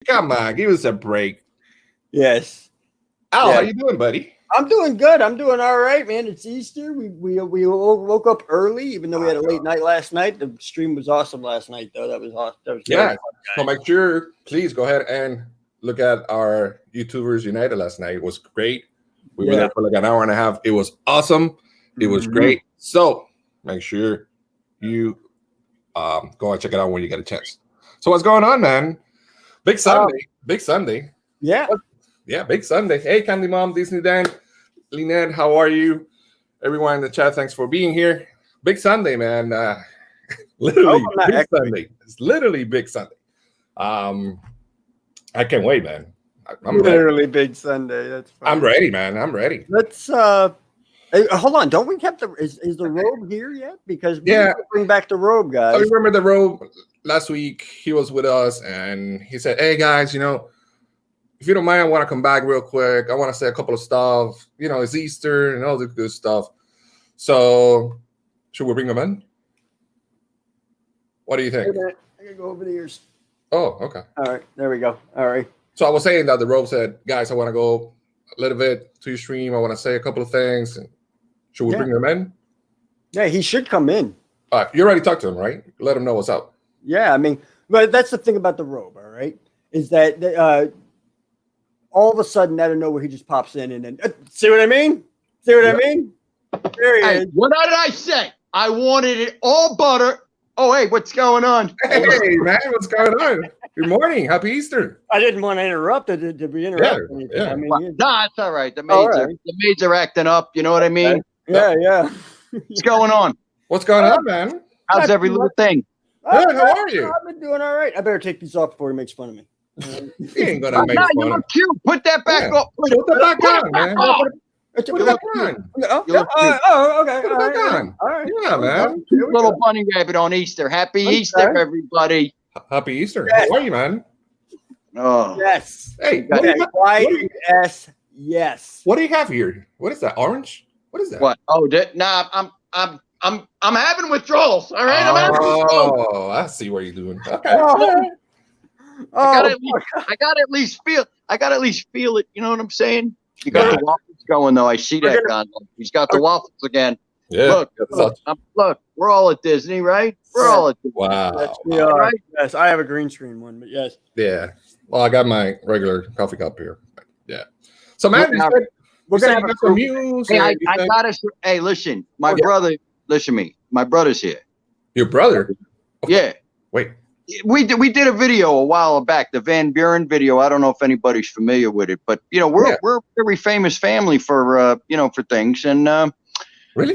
Come on, give us a break. Yes. Al, Yeah. how you doing, buddy? I'm doing good. I'm doing all right, man. It's Easter. We woke up early, even though we had a late night last night. The stream was awesome last night, though. That was awesome. That was Yeah. fun, So make sure, please go ahead and look at our YouTubers United last night. It was great. We were there for like an hour and a half. It was awesome. It was great. So make sure you go and check it out when you get a chance. So what's going on, man? Big Sunday. Big Sunday. Yeah. Yeah, big Sunday. Hey, Candy Mom, Disney Dan, Lynette, how are you? Everyone in the chat, thanks for being here. Big Sunday, man. Literally big Sunday. It's literally big Sunday. I can't wait, man. I'm literally ready. big Sunday. That's fine. I'm ready, man. I'm ready. Let's hold on. Don't we have is the robe here yet? Because we need to bring back the robe, guys. I remember the robe last week. He was with us and he said, hey guys, you know, if you don't mind, I want to come back real quick. I want to say a couple of stuff. You know, it's Easter and all the good stuff. So, should we bring him in? What do you think? I gotta go over the ears. Oh, okay. All right, there we go. All right. So I was saying that the robe said, guys, I want to go a little bit to your stream. I want to say a couple of things. And should we bring him in? Yeah, he should come in. All right, you already talked to him, right? Let him know what's up. Yeah, I mean, but that's the thing about the robe, all right? Is that all of a sudden, out of nowhere, he just pops in and then see what I mean? See what I mean? There he is. What did I say? I wanted it all butter. Oh, hey, what's going on? Hey, man, what's going on? Good morning. Happy Easter. I didn't want to interrupt. Did we interrupt? Yeah. I mean, no, it's all right. The maids are acting up. You know what I mean? Yeah. What's going on? What's going on, man? How's every little thing? Good. How are you? I've been doing all right. I better take these off before he makes fun of me. He ain't gonna make no, fun you of look cute. Put that back up. Put that back on, man. Put it back on. Okay. Put it back on. All right. Yeah, man. Little bunny rabbit on Easter. Happy Easter, everybody. Happy Easter. How are you, man? Oh. Yes. Hey, YES. Yes. What do you have here? What is that? Orange? What is that? What? Oh, I'm having withdrawals. All right. I'm having withdrawals. Oh, I see what you're doing. Okay. I gotta at least feel it. You know what I'm saying? You got the waffles going though. I see that guy. He's got the waffles again. Yeah. Look, we're all at Disney, right? We're all at Disney. Wow. Yes, we are. Right? Yes, I have a green screen one, but yes. Yeah. Well, I got my regular coffee cup here. Yeah. So, man, we're gonna have some news. Hey, I gotta. Hey, listen, my brother. Listen to me. My brother's here. Your brother? Yeah. Wait. We did a video a while back, the Van Buren video. I don't know if anybody's familiar with it, but you know we're a very famous family for for things. And really,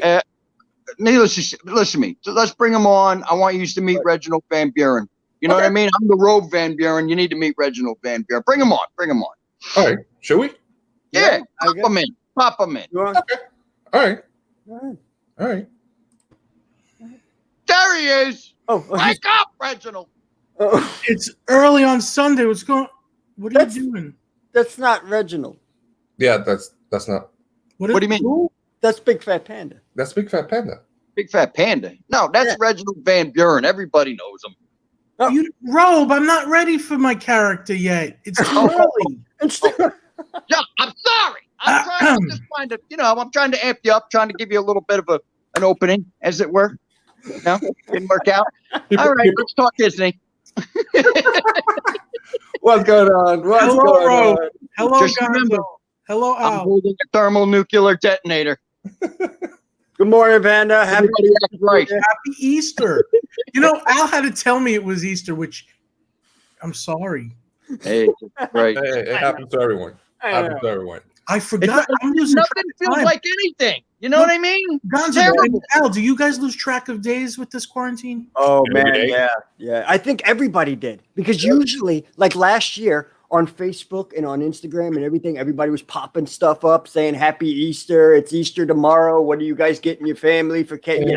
needless to say, listen to me. So let's bring him on. I want you to meet Reginald Van Buren. You know what I mean? I'm the Rogue Van Buren. You need to meet Reginald Van Buren. Bring him on. Bring him on. All right. Should we? Yeah. Pop him in. Pop him in. Okay. All right. All right. There he is. Oh, wake up, Reginald. It's early on Sunday. What are you doing? That's not Reginald. Yeah, that's not. What do you mean? Who? That's Big Fat Panda. That's Big Fat Panda. Big Fat Panda. No, that's Reginald Van Buren. Everybody knows him. Robe, I'm not ready for my character yet. It's too early. Yeah, I'm sorry. I'm trying to amp you up, trying to give you a little bit of an opening, as it were. No, didn't work out. All right, let's talk Disney. What's going on? Hello, Rob. Hello, Just remember, hello, Al. I'm holding a thermonuclear detonator. Good morning, Panda. Happy Easter. You know, Al had to tell me it was Easter, which I'm sorry. Hey, right. Hey, it happens to everyone. Happens to everyone. I forgot. Nothing feels like anything. You know what I mean? Gonzo, Al, do you guys lose track of days with this quarantine? Oh, man, yeah. I think everybody did. Because usually, like last year, on Facebook and on Instagram and everything, everybody was popping stuff up saying Happy Easter. It's Easter tomorrow. What do you guys get in your family for candy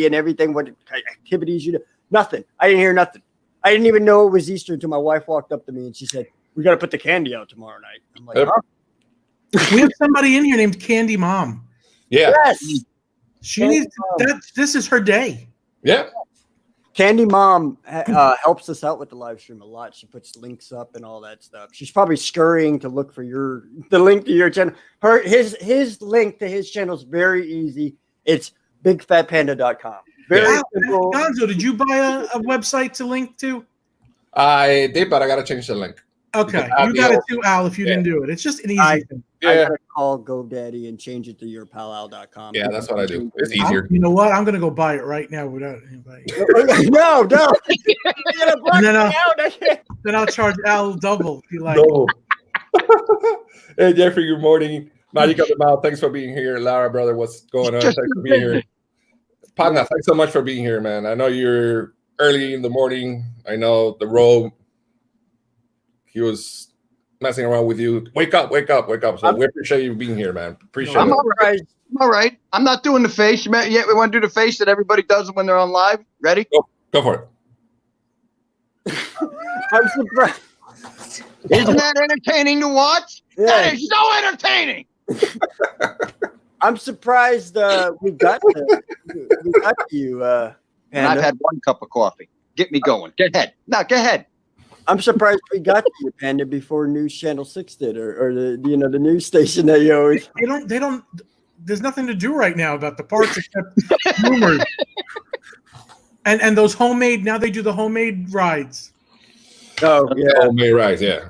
and everything? What activities you do? Nothing. I didn't hear nothing. I didn't even know it was Easter until my wife walked up to me and she said, we got to put the candy out tomorrow night. I'm like, We have somebody in here named Candy Mom. Yeah. Yes. She needs that. This is her day. Yeah. Candy Mom helps us out with the live stream a lot. She puts links up and all that stuff. She's probably scurrying to look for the link to your channel. His link to his channel is very easy. It's BigFatPanda.com. Very simple. Gonzo, did you buy a website to link to? I did, but I gotta change the link. Okay, you got it too, Al. If you didn't do it, it's just an easy thing. I gotta call GoDaddy and change it to yourpal.com. Yeah, that's what I do. It's easier. You know what? I'm gonna go buy it right now without anybody. No. Then I'll charge Al double. If you like. No. Hey Jeffrey, good morning. Magic of the Mouth, thanks for being here. Lara, brother, what's going on? Thanks for being here. Panda, thanks so much for being here, man. I know you're early in the morning. I know the road. He was messing around with you. Wake up. So we appreciate you being here, man. Appreciate it. I'm all right. I'm not doing the face. Yeah, we want to do the face that everybody does when they're on live. Ready? Go for it. I'm surprised. Isn't that entertaining to watch? Yeah. That is so entertaining. I'm surprised we got you. Panda. And I've had one cup of coffee. Get me going. Go ahead. No, go ahead. I'm surprised we got to you, Panda, before News Channel 6 did, or the the news station that you always. They don't. There's nothing to do right now about the parts except rumors. And those homemade. Now they do the homemade rides. Oh yeah, homemade rides. Yeah.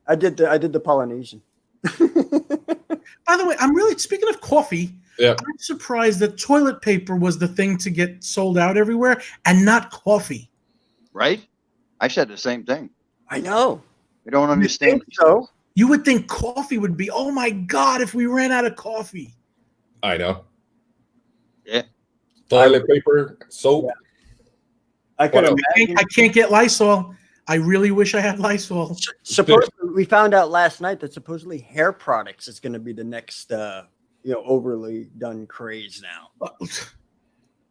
I did the Polynesian. By the way, I'm really speaking of coffee. Yeah. I'm surprised that toilet paper was the thing to get sold out everywhere and not coffee. Right? I said the same thing. I know. We don't understand. So you would think coffee would be, oh my God, if we ran out of coffee. I know. Yeah. Toilet paper, soap. Yeah. I can't get Lysol. I really wish I had Lysol. Supposedly, we found out last night that supposedly hair products is going to be the next, overly done craze now.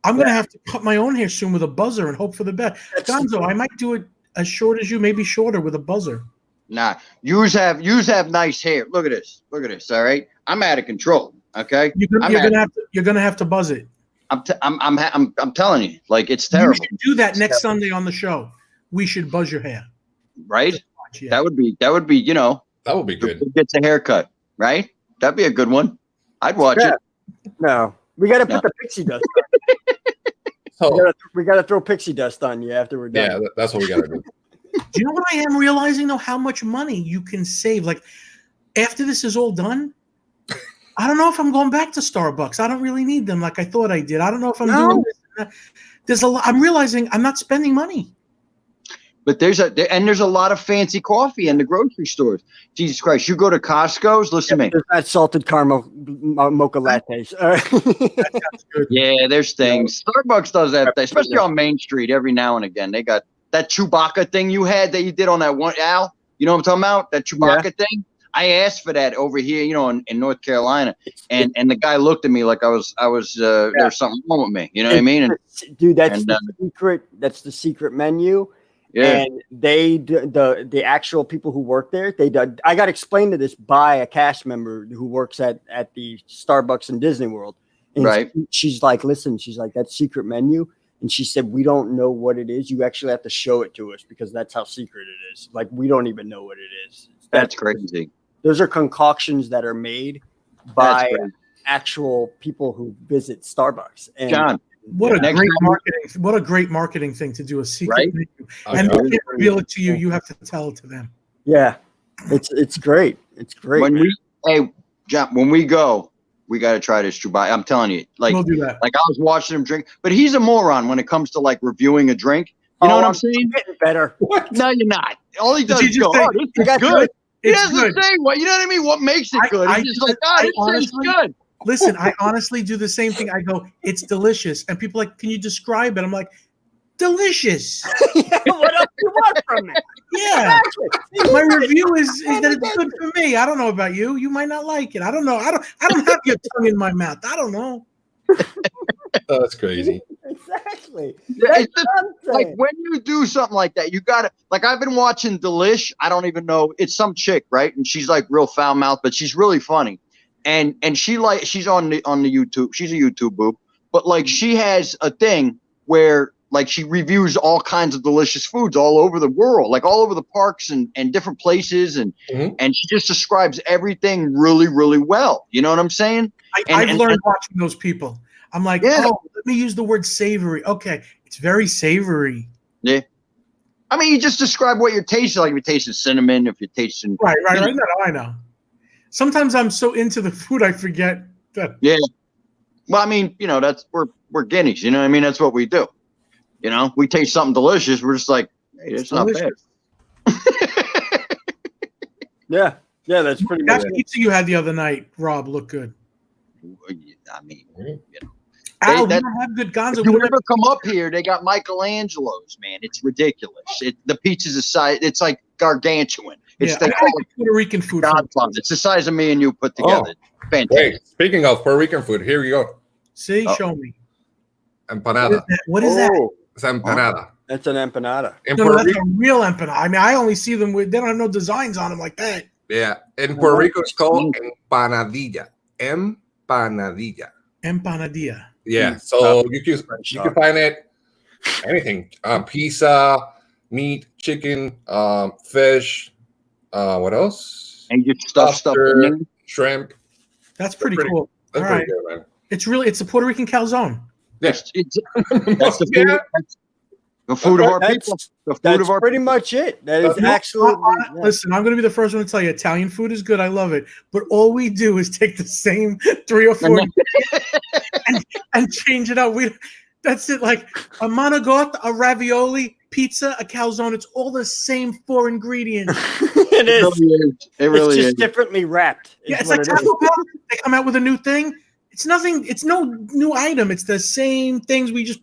I'm going to have to cut my own hair soon with a buzzer and hope for the best. Gonzo, I might do it as short as you, maybe shorter with a buzzer. Nah, yous have nice hair. Look at this. All right, I'm out of control. Okay, you're gonna have to buzz it. I'm telling you, like it's terrible. You should do that next Sunday on the show. We should buzz your hair. Right? Yeah. That would be That would be good. Who gets a haircut, right? That'd be a good one. I'd watch it. No, we got to put the pixie dust on. We got to throw pixie dust on you after we're done. Yeah, that's what we got to do. Do you know what I am realizing, though? How much money you can save. Like, after this is all done, I don't know if I'm going back to Starbucks. I don't really need them like I thought I did. I don't know if I'm doing this. There's a lot. I'm realizing I'm not spending money. But there's a lot of fancy coffee in the grocery stores. Jesus Christ. You go to Costco's, listen to me. There's that salted caramel mocha lattes. Yeah, there's things. Starbucks does that, especially on Main Street every now and again. They got that Chewbacca thing that you did on that one, Al. You know what I'm talking about? That Chewbacca thing. I asked for that over here, in North Carolina, and the guy looked at me like I was there's something wrong with me. You know what I mean? Dude, that's the secret. That's the secret menu. Yeah. And they the actual people who work there, I got explained to this by a cast member who works at the Starbucks in Disney World. And right. She's like, listen, that secret menu. And she said, we don't know what it is. You actually have to show it to us because that's how secret it is. Like, we don't even know what it is. That's crazy. Those are concoctions that are made by actual people who visit Starbucks. And John, what a great marketing thing to do, a secret menu. And they can't reveal it to you. You have to tell it to them. Yeah. It's great. It's great. John, when we go, we got to try this Chewbacca. I'm telling you, we'll do that. Like I was watching him drink, but he's a moron when it comes to like reviewing a drink. You know what I'm saying? Getting better. What? No, you're not. All he does is go, "Oh, this is good." He doesn't say what. You know what I mean? What makes it good? He's just like, "Oh, this is good." Listen, I honestly do the same thing. I go, "It's delicious," and people are like, "Can you describe it?" I'm like, "Delicious." What else do you want from me? Yeah. Exactly. My review is that it's good for me. I don't know about you. You might not like it. I don't know. I don't have your tongue in my mouth. I don't know. Oh, that's crazy. Exactly. It's just, like when you do something like that, you gotta like I've been watching Delish. I don't even know. It's some chick, right? And she's like real foul mouth, but she's really funny. And she's on the YouTube. She's a YouTube boob. But like she has a thing where like she reviews all kinds of delicious foods all over the world, like all over the parks and different places, and she just describes everything really, really well. You know what I'm saying? I've learned watching those people. I'm like, oh, let me use the word savory. Okay, it's very savory. Yeah. I mean, you just describe what you're tasting, like if you're tasting cinnamon, if you're tasting right. No, I know. Sometimes I'm so into the food I forget that. Yeah. Well, I mean, you know, we're guineas, you know what I mean? That's what we do. You know, we taste something delicious, we're just like, hey, it's not bad. Yeah, that's pretty much that pizza you had the other night, Rob, looked good. I mean, you know. Al, you don't have good Gonzo. If you ever come up here, they got Michelangelo's, man. It's ridiculous. The pizza's the size, it's like gargantuan. It's I like Puerto Rican food. It's the size of me and you put together. Fantastic. Wait, speaking of Puerto Rican food, here we go. See, show me. Empanada. What is that? It's empanada. That's an empanada. No, that's a real empanada. I mean, I only see them they don't have no designs on them like that. Yeah, in Puerto Rico, it's called empanadilla. Empanadilla. Empanadilla. Yeah, so you can find it anything: pizza, meat, chicken, fish. What else? And you stuff in shrimp. That's pretty cool. That's all pretty right. good, man. It's a Puerto Rican calzone. Yes, that's the food. That's the food of our people. The food of our pretty much it. That is absolutely. Listen, I'm going to be the first one to tell you, Italian food is good. I love it, but all we do is take the same 3 or 4 and change it up. That's it. Like a manigot, a ravioli, pizza, a calzone. It's all the same 4 ingredients. It is. It really is. It's just differently wrapped. Yeah, it's like Taco Bell. They come out with a new thing. It's nothing. It's no new item. It's the same things we just.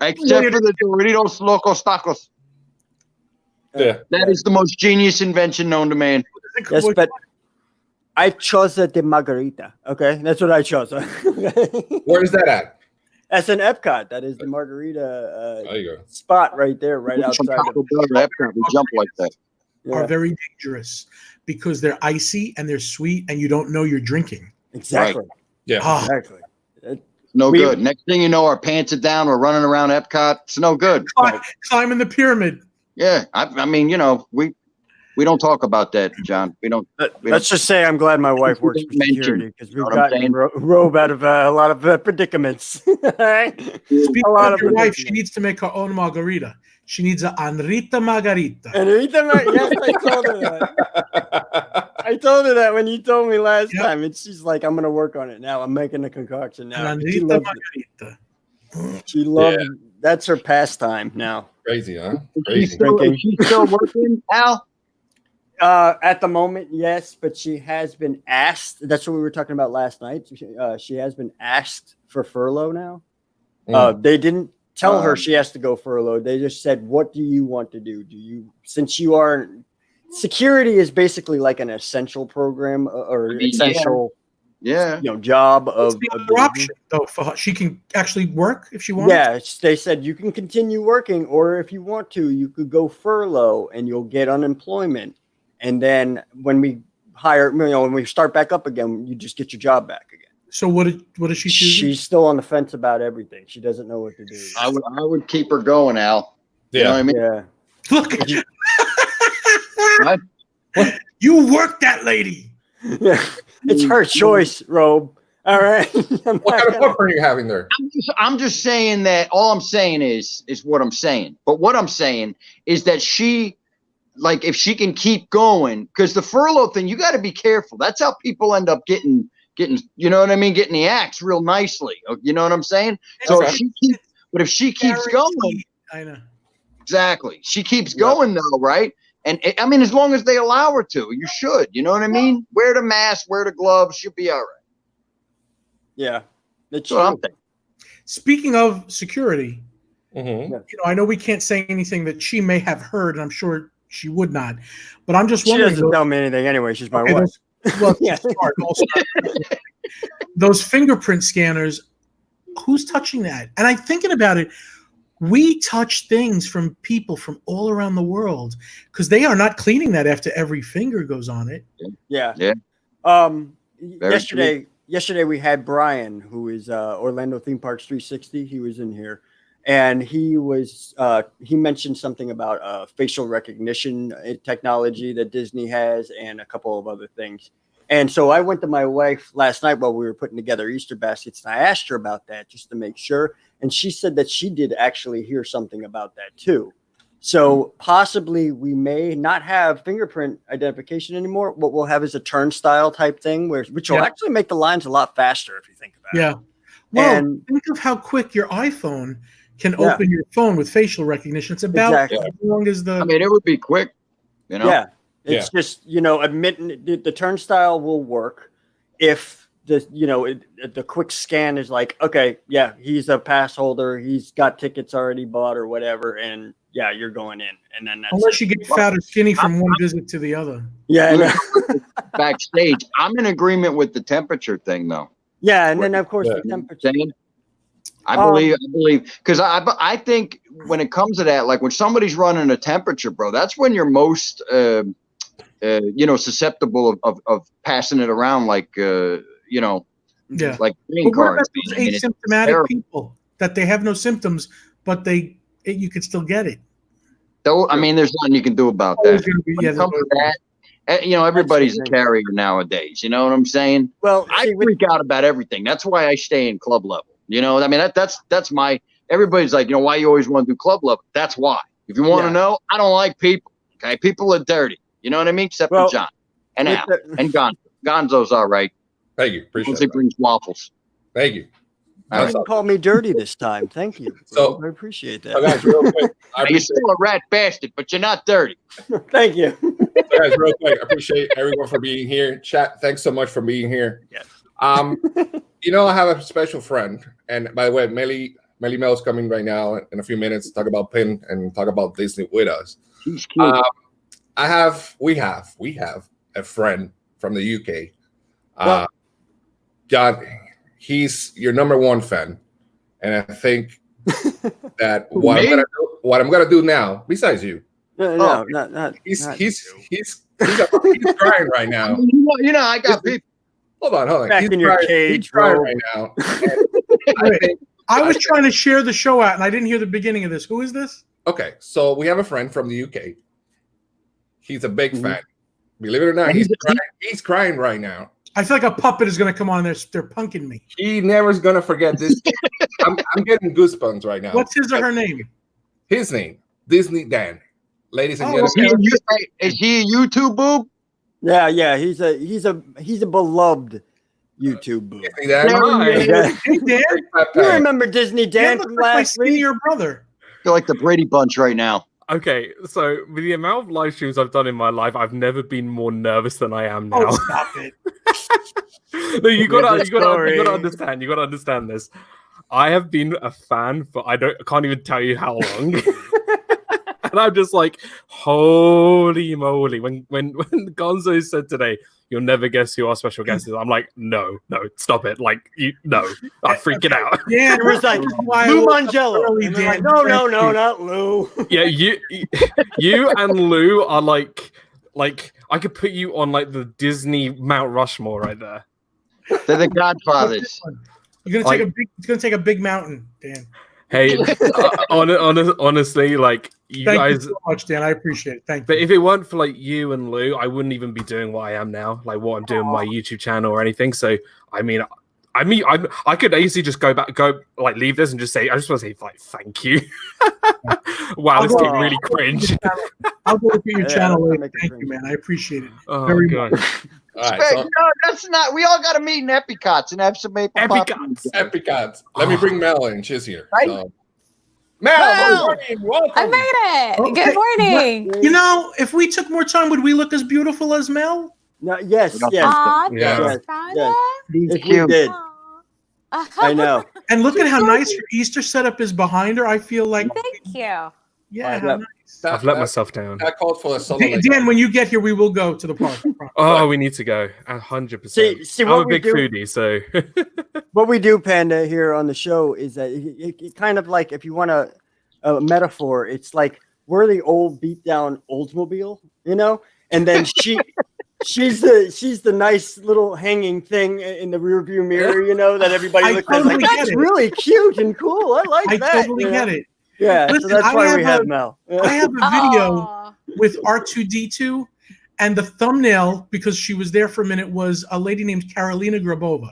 Except for the Doritos Locos Tacos. Yeah. That is the most genius invention known to man. Yes, but I chose the margarita. Okay, that's what I chose. Where is that at? That's an Epcot. That is the margarita there you go. spot right there, right outside. Epcot, we jump like that. Are very dangerous because they're icy and they're sweet and you don't know you're drinking. Exactly. Right. Yeah. Oh. Exactly. No good. Next thing you know, our pants are down. We're running around Epcot. It's no good. Climbing the pyramid. Yeah, I mean, you know, we don't talk about that, John. We don't. Let's just say I'm glad my wife works for security because we've gotten Robe out of a lot of predicaments. Speaking of your wife, she needs to make her own margarita. She needs an Anrita Margarita. Yes, I told her that. I told her that when you told me last time. And she's like, I'm going to work on it now. I'm making a concoction now. Anrita Margarita. She loves it. That's her pastime now. Crazy, huh? Crazy. She's still working, Al? At the moment, yes, but she has been asked. That's what we were talking about last night. She has been asked for furlough now. They didn't tell her she has to go furlough. They just said, what do you want to do? Since you are security is basically like an essential program or essential job of the option though for her. She can actually work if she wants. Yeah, they said you can continue working, or if you want to, you could go furlough and you'll get unemployment. And then when we when we start back up again, you just get your job back again. So what does she choose? She's still on the fence about everything. She doesn't know what to do. I would keep her going, Al. You know what I mean? Yeah. Look at you. What? You work that lady. Yeah. It's her choice, Robe. All right. What kind of book are you having there? I'm just saying that all I'm saying is what I'm saying. But what I'm saying is that she, like, if she can keep going, because the furlough thing, you got to be careful. That's how people end up getting, you know what I mean? Getting the axe real nicely. You know what I'm saying? So if she keeps going, I know. Exactly. She keeps going though, right? And I mean, as long as they allow her to, you should. You know what I mean? Wear the mask, wear the gloves, she'll be all right. Yeah. That's what I'm thinking. Speaking of security, Mm-hmm. I know we can't say anything that she may have heard, and I'm sure she would not. But I'm just wondering. She doesn't tell me anything anyway. She's my wife. Those fingerprint scanners, who's touching that? And I'm thinking about it. We touch things from people from all around the world because they are not cleaning that after every finger goes on it. Yeah. Yesterday we had Brian, who is Orlando Theme Parks 360. He was in here, and he mentioned something about facial recognition technology that Disney has, and a couple of other things. And so I went to my wife last night while we were putting together Easter baskets, and I asked her about that just to make sure. And she said that she did actually hear something about that too. So possibly we may not have fingerprint identification anymore. What we'll have is a turnstile type thing, which will actually make the lines a lot faster if you think about it. Yeah. Well, think of how quick your iPhone can open your phone with facial recognition. It's about as long as the. I mean, it would be quick, you know. Yeah. It's just, admitting the turnstile will work if the quick scan is like, okay, yeah, he's a pass holder, he's got tickets already bought or whatever, and yeah, you're going in, and then that's unless you get fat or skinny from one visit to the other. Yeah, backstage. I'm in agreement with the temperature thing, though. Yeah, and then of course the temperature. I believe, because I think when it comes to that, like when somebody's running a temperature, bro, that's when you're most susceptible of passing it around like like green cards. Those asymptomatic people that they have no symptoms, but you could still get it. Though, I mean, there's nothing you can do about that. Everybody's a carrier nowadays. You know what I'm saying? Well, I freak out about everything. That's why I stay in club level. You know, I mean, that's my. Everybody's like, why you always want to do club level? That's why. If you want to know, I don't like people. Okay, people are dirty. You know what I mean? Except for John and Al and Gonzo. Gonzo's all right. Thank you. Appreciate it. He brings waffles. Thank you. You didn't call me dirty this time. Thank you. So I appreciate that. Guys, real quick, you're still a rat bastard, but you're not dirty. Thank you. So guys, real quick, I appreciate everyone for being here. Chat, thanks so much for being here. Yes. I have a special friend, and by the way, Melly Mel's coming right now in a few minutes to talk about Pin and talk about Disney with us. He's cute. We have a friend from the UK. John, he's your number one fan, and I think that what I'm gonna do now, besides you, he's crying right now. I got people. Hold on. Back in your cage, he's crying right now. I was trying to share the show out, and I didn't hear the beginning of this. Who is this? Okay, so we have a friend from the UK. He's a big fan. Believe it or not, he's crying right now. I feel like a puppet is going to come on. They're punking me. He never is going to forget this. I'm getting goosebumps right now. What's his or her name? His name, Disney Dan. Ladies and gentlemen. Is he a YouTube boob? Yeah. He's a beloved YouTube boob. Disney Dan. Hey, Dan. You remember Disney Dan from last week? Your brother. I feel like the Brady Bunch right now. Okay, so with the amount of live streams I've done in my life, I've never been more nervous than I am now. Oh, stop it! No, you gotta understand. You gotta understand this. I have been a fan for I can't even tell you how long, and I'm just like, holy moly! When Gonzo said today, "You'll never guess who our special guest is," I'm like, no, stop it! Like, I'm freaking out. Yeah, it was like Lou Mangello. Like, no, not Lou. Yeah, you and Lou are like I could put you on like the Disney Mount Rushmore right there. They're the Godfathers. You're gonna it's gonna take a big mountain, Dan. Hey, honestly, like Thank you so much, Dan. I appreciate it. Thank you. But if it weren't for like you and Lou, I wouldn't even be doing what I am now, like what I'm doing on my YouTube channel or anything. So I mean, I could easily just leave this and just say, I just want to say like thank you. Wow, this getting really cringe. I'll go look at your channel later. Thank you, man. I appreciate it very much. All right, no, that's not. We all got to meet in Epicots and have some maple Epicots. Let me bring Mel in. She's here. Right? So. Mel, good morning. Welcome. I made it. Okay. Good morning. If we took more time, would we look as beautiful as Mel? No, yes. Yes. If you did. I know. And look at how nice your Easter setup is behind her. I feel like. Thank you. Yeah, how nice. I've let myself down. That called for a solo. Dan, when you get here, we will go to the park. Oh, we need to go. 100%. See, I'm a big foodie, so. What we do, Panda, here on the show is that it kind of like, if you want a metaphor, it's like we're the old beat down Oldsmobile, and then she's the nice little hanging thing in the rearview mirror, you know, that everybody looks at. Like, that's really cute and cool. I like that. I totally get it. Yeah, Listen, so that's why we have Mel. I have a video with R2D2, and the thumbnail, because she was there for a minute, was a lady named Karolina Grabova.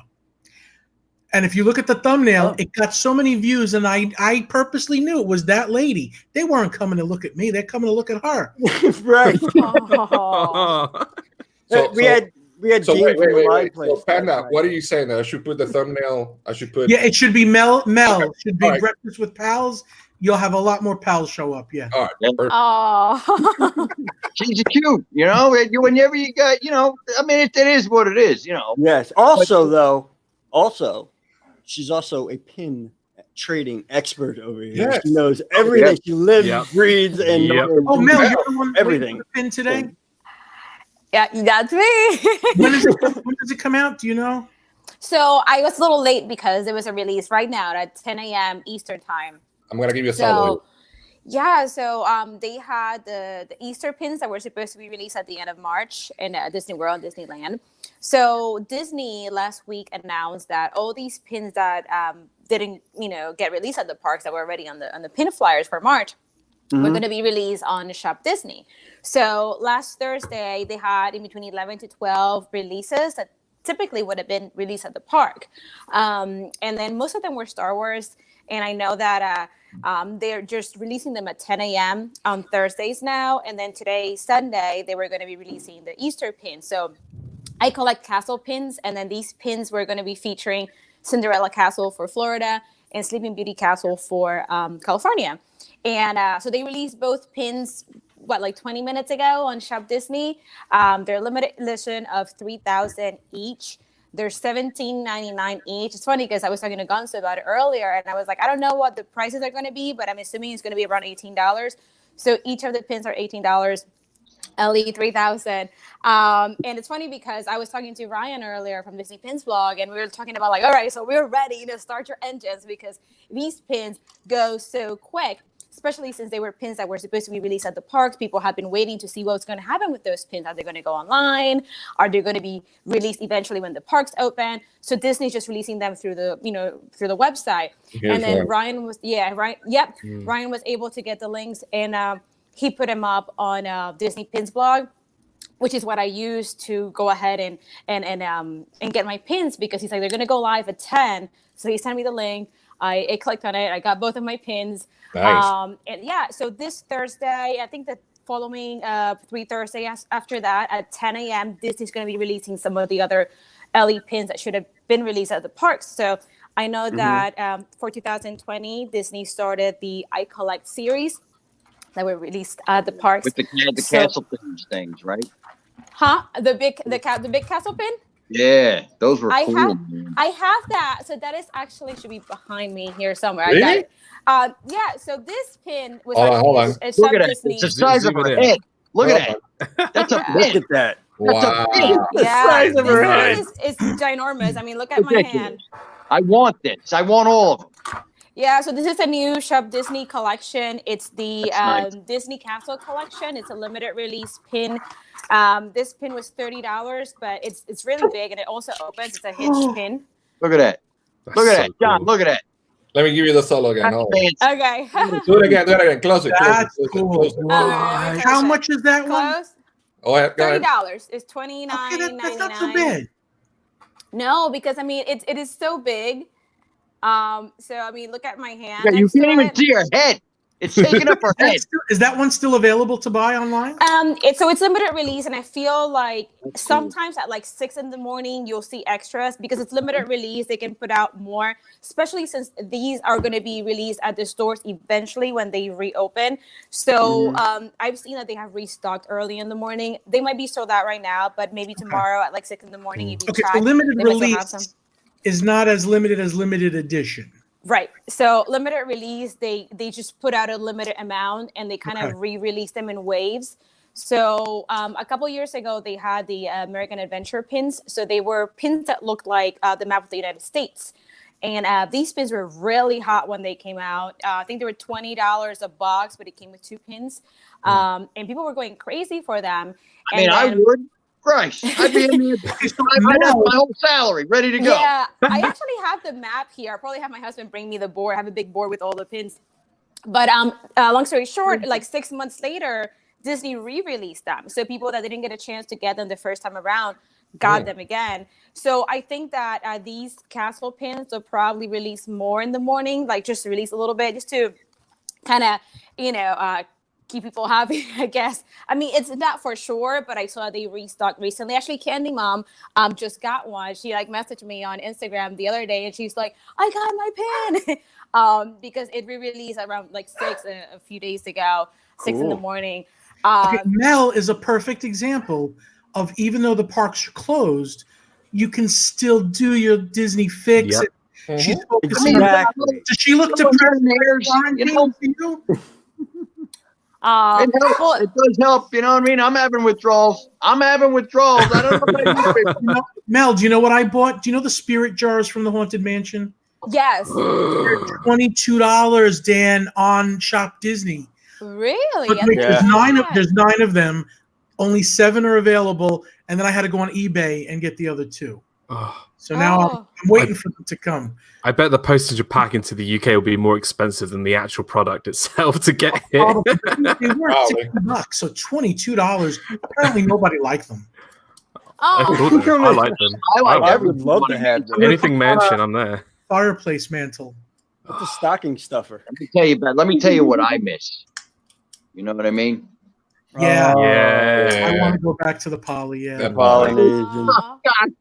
And if you look at the thumbnail, it got so many views, and I purposely knew it was that lady. They weren't coming to look at me; they're coming to look at her. Right. So we had wait. place. So Panda, what are you saying? I should put the thumbnail. I should put. Yeah, it should be Mel. Should be Breakfast with Pals. You'll have a lot more pals show up. Yeah. All right. Oh. She's cute, you know. Whenever you got, you know, I mean, it is what it is, you know. Yes. Also, she's also a pin trading expert over here. Yes. She knows everything. She lives, breathes, and oh, Mel, you're the one everything. The pin today. Yeah, that's me. When does it come out? Do you know? So I was a little late because it was a release right now at 10 a.m. Eastern time. I'm gonna give you a solid. They had the Easter pins that were supposed to be released at the end of March in Disney World, Disneyland. So Disney last week announced that all these pins that didn't, get released at the parks that were already on the pin flyers for March were going to be released on Shop Disney. So last Thursday they had in between 11 to 12 releases that typically would have been released at the park, and then most of them were Star Wars. And I know that they're just releasing them at 10 a.m. on Thursdays now. And then today, Sunday, they were going to be releasing the Easter pins. So I collect castle pins. And then these pins were going to be featuring Cinderella Castle for Florida and Sleeping Beauty Castle for California. And so they released both pins, 20 minutes ago on Shop Disney. They're limited edition of 3,000 each. They're $17.99 each. It's funny because I was talking to Gonzo about it earlier, and I was like, I don't know what the prices are going to be, but I'm assuming it's going to be around $18. So each of the pins are $18. LE 3,000. And it's funny because I was talking to Ryan earlier from Disney Pins blog, and we were talking about all right, so we're ready to start your engines because these pins go so quick. Especially since they were pins that were supposed to be released at the parks. People have been waiting to see what's going to happen with those pins. Are they going to go online? Are they going to be released eventually when the parks open? So Disney's just releasing them through the website. And then Ryan was able to get the links, and he put them up on Disney Pins blog, which is what I use to go ahead and get my pins, because he's like, they're going to go live at 10. So he sent me the link. I clicked on it. I got both of my pins. Nice. So this Thursday, I think the following 3 Thursdays after that at 10 a.m., Disney's going to be releasing some of the other LE pins that should have been released at the parks. So I know that for 2020, Disney started the I Collect series that were released at the parks. With the castle things, right? Huh? The big castle pin? Yeah, those were cool. I have that. So that is actually should be behind me here somewhere. Really? I got it. Yeah. So this pin was hold on. Look at it. It's the size of her head. Look at that. That's a pin. Look at that. Wow. Yeah. The size of her head. It's ginormous. I mean, look at my hand. I want this. I want all of them. Yeah, so this is a new Shop Disney collection. It's the nice. Disney Castle collection. It's a limited release pin. This pin was $30, but it's really big, and it also opens. It's a hinge pin. Look at that. Look at that. John, look at that. Let me give you the solo again. Okay. Do it again. Close it. That's cool. How much is that one? Close. Oh, yeah, go ahead. $30. It's $29.99. That's not so bad. No, because I mean it is so big. So I mean, look at my hand. Yeah, you can't even see her head. It's taking up her head. Is that one still available to buy online? It's limited release, and I feel like sometimes at 6 a.m. you'll see extras because it's limited release. They can put out more, especially since these are going to be released at the stores eventually when they reopen. So I've seen that they have restocked early in the morning. They might be sold out right now, but maybe tomorrow at 6 a.m. if you check, so limited release is not as limited as limited edition. Right. So limited release, they just put out a limited amount, and they kind of re-release them in waves. So a couple years ago, they had the American Adventure pins. So they were pins that looked like the map of the United States. And these pins were really hot when they came out. I think they were $20 a box, but it came with 2 pins. And people were going crazy for them. I mean, I would. Christ. I'd be in there. I'd have my whole salary ready to go. Yeah, I actually have the map here. I'll probably have my husband bring me the board. I have a big board with all the pins. But long story short, like 6 months later, Disney re-released them. So people that didn't get a chance to get them the first time around got them again. So I think that these castle pins will probably release more in the morning, like just release a little bit, just to kind of, keep people happy, I guess. I mean, it's not for sure, but I saw they restocked recently. Actually, Candy Mom just got one. She like messaged me on Instagram the other day, and she's like, "I got my pin," because it re-released around like 6 a few days ago, 6 in the morning. Mel is a perfect example of, even though the parks are closed, you can still do your Disney fix. Yep. She's focusing Exactly. Does she look depressed? It does help. You know what I mean? I'm having withdrawals. I don't know about you. Mel, do you know what I bought? Do you know the spirit jars from the Haunted Mansion? Yes. They're $22, Dan, on Shop Disney. Really? But there's 9 of them. Only 7 are available, and then I had to go on eBay and get the other 2. So now I'm waiting for them to come. I bet the postage of pack into the UK will be more expensive than the actual product itself to get here. They were $60, so $22. Apparently, nobody liked them. I like them. I would love to have them. Anything Mansion, I'm there. Fireplace mantle. It's a stocking stuffer. Let me tell you what I miss. You know what I mean? Yeah. Yeah. I want to go back to the poly. Yeah. The Polynesian. Oh, God.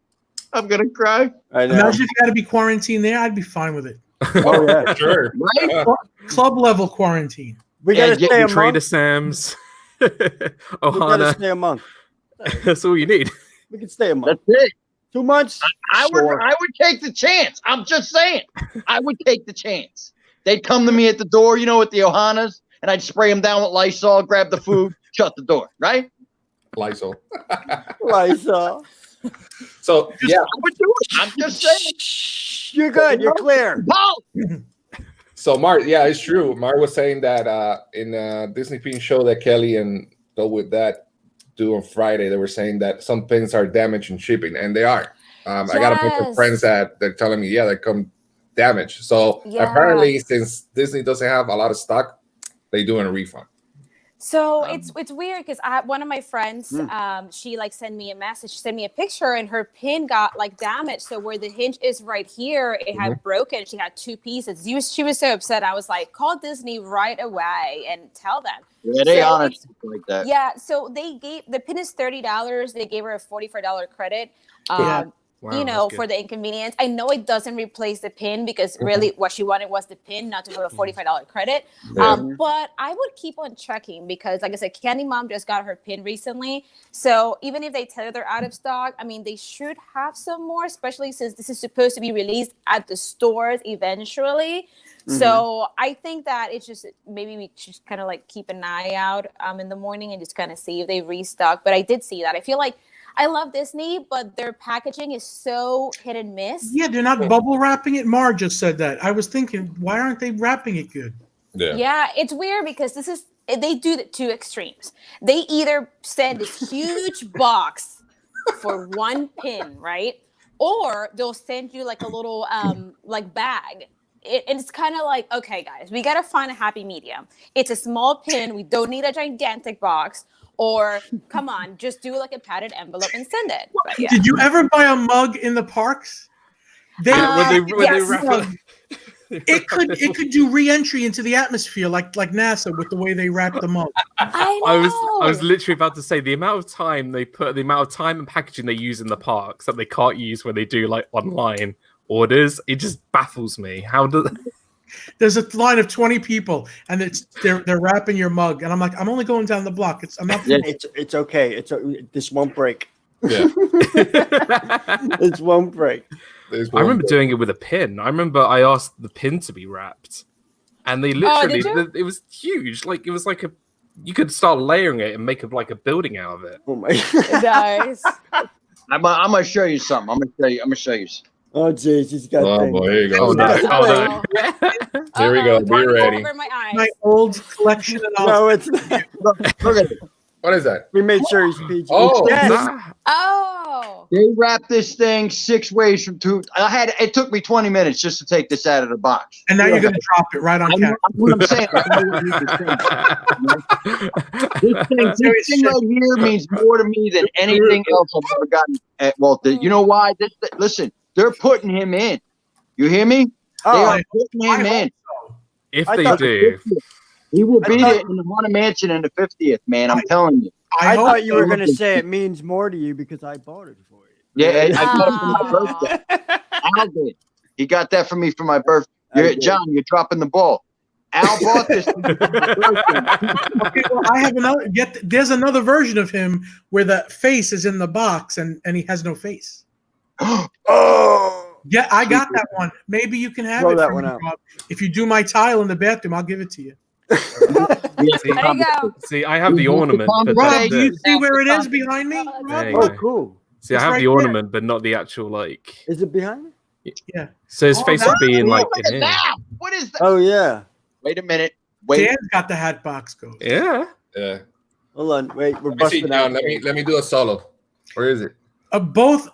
I'm going to cry. I know. Imagine if you had to be quarantined there. I'd be fine with it. Oh, yeah. Sure. Right? Club level quarantine. We got to stay a Trader month. Sam's. We got to Ohana. stay a month. That's all you need. We can stay a month. That's it. 2 months? I would take the chance. I'm just saying. I would take the chance. They'd come to me at the door, with the Ohanas, and I'd spray them down with Lysol, grab the food, shut the door, right? Lysol. Lysol. So, yeah. I would do it. I'm just saying. You're good. You're clear. So, Mark, yeah, it's true. Mark was saying that in Disney Pin show that Kelly and Go With That do on Friday, they were saying that some pins are damaged in shipping, and they are. I got a bunch of friends that they're telling me, they come damaged. So apparently, since Disney doesn't have a lot of stock, they do a refund. So it's weird because one of my friends, she like sent me a message. She sent me a picture, and her pin got like damaged. So where the hinge is right here, it had broken. She had 2 pieces. She was so upset. I was like, call Disney right away and tell them. Yeah, they honestly like that. Yeah, so the pin is $30. They gave her a $45 credit. Wow, for the inconvenience. I know it doesn't replace the pin because really what she wanted was the pin, not to have a $45 credit. But I would keep on checking because, like I said, Candy Mom just got her pin recently. So even if they tell her they're out of stock, I mean, they should have some more, especially since this is supposed to be released at the stores eventually. So I think that it's just maybe we should kind of like keep an eye out in the morning and just kind of see if they restock. But I did see that. I feel like I love Disney, but their packaging is so hit and miss. Yeah, they're not bubble wrapping it. Mar just said that. I was thinking, why aren't they wrapping it good? Yeah, it's weird because they do the 2 extremes. They either send this huge box for 1 pin, right? Or they'll send you like a little like bag. It's kind of like, okay, guys, we got to find a happy medium. It's a small pin. We don't need a gigantic box. Or come on, just do like a padded envelope and send it. But, Did you ever buy a mug in the parks? They when they wrap it could do re-entry into the atmosphere like NASA with the way they wrap the mug. I know. I was literally about to say the amount of time and packaging they use in the parks that they can't use when they do like online orders. It just baffles me. How do There's a line of 20 people, and they're wrapping your mug, and I'm like, I'm only going down the block. It's okay. This won't break. Yeah, This won't break. I remember doing it with a pin. I remember I asked the pin to be wrapped, and they literally it was huge. Like it was like you could start layering it and make a building out of it. Oh my! Nice. I'm gonna show you something. I'm gonna show you. Oh jeez, he's got. Oh boy, here you go. Oh no! Here we go. Be ready. Over my eyes. My old collection and all. No, it's not. Look at it. What is that? We made sure he's PG. Oh, yes. Oh. They wrapped this thing 6 ways from two. It took me 20 minutes just to take this out of the box. And now you're going to drop it right on camera. What I'm saying. I know what you this thing right here means more to me than anything else I've ever gotten at Walt Disney. You know why? Listen, they're putting him in. You hear me? They are putting him in. If they do. He will be there in the Haunted Mansion in the 50th, man. I'm telling you. I thought you were going to say it means more to you because I bought it for you. Yeah, I got it for my birthday. Al did. He got that for me for my birthday. John, you're dropping the ball. Al bought this. Okay, well, I have another. There's another version of him where the face is in the box and he has no face. Oh, yeah, I got that one. Maybe you can have Throw it that for one me, out. Rob. If you do my tile in the bathroom, I'll give it to you. There you go. See, I have the ornament. But Rob, that's do you it. see where it is behind me? There you Rob? go. Cool. See, I It's have right the there. ornament, but not the actual like. Is it behind me? Yeah. So his face would be in like look in at here. that. What is that? Oh, yeah. Wait a minute. Wait. Dan's got the hat box ghost. Yeah. Yeah. Hold on. Wait, we're Let me see, busting John. out. Let me do a solo. Where is it? Both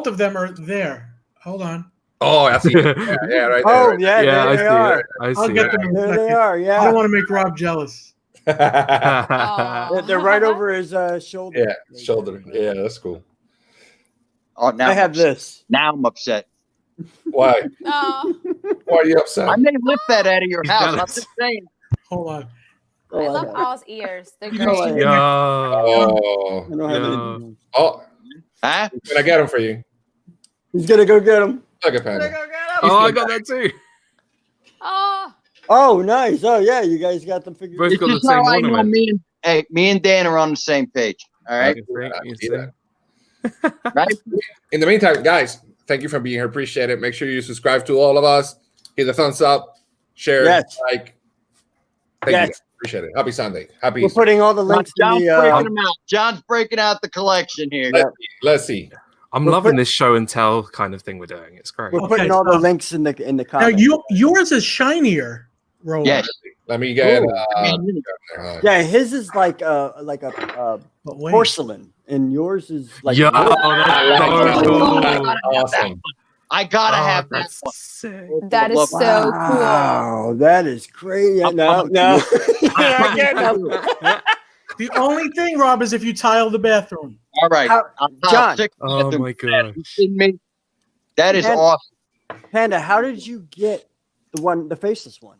of them are there. Hold on. Oh, I see it. Yeah, right there. Oh, right yeah, Yeah, I there see they are. it. I I'll see get it. them in a There second. they are, I don't yeah. want to make Rob jealous. there. Aw. They're right over his shoulder. Yeah, shoulder. Yeah, that's cool. Oh, now I have this. Now I'm upset. Why? Oh, Why are you upset? I may lift that out of your He's house. I'm jealous. just saying. Hold on. I love Al's ears. They're You great. know, like- Yo. Oh, I don't have No. any. oh, Huh? can I get him for you? He's going to go get him. Look at Panda. Oh, I got that too. Oh, Oh, nice. Oh, yeah, you guys got them figured Both out. It's got the just same how I know ornament. me and Dan are on the same page. All right. You see? You See see? that? Right? In the meantime, guys, thank you for being here. Appreciate it. Make sure you subscribe to all of us. Hit the thumbs up, share, Yes. like. Thank Yes. you. Appreciate it. Happy Sunday. Happy We're Easter. putting all the links in John's the. breaking them out. John's breaking out the collection here. Let's see. I'm We're loving put- this show and tell kind of thing we're doing. It's great. We're Okay, putting all the so- links in the Now comments. yours is shinier, Roland. Yes. Let me get. Yeah, his is like a But wait. porcelain, and yours is like. Yo, wood. that's so cool. Awesome. I gotta Oh, have that that's one. sick. that is so cool. Wow, that is crazy. I'm- No, I'm- no. I can't know. The only thing, Rob, is if you tile the bathroom. All right. How- John. Oh my god. You kidding me? That is And- awesome. Panda, how did you get the faceless one?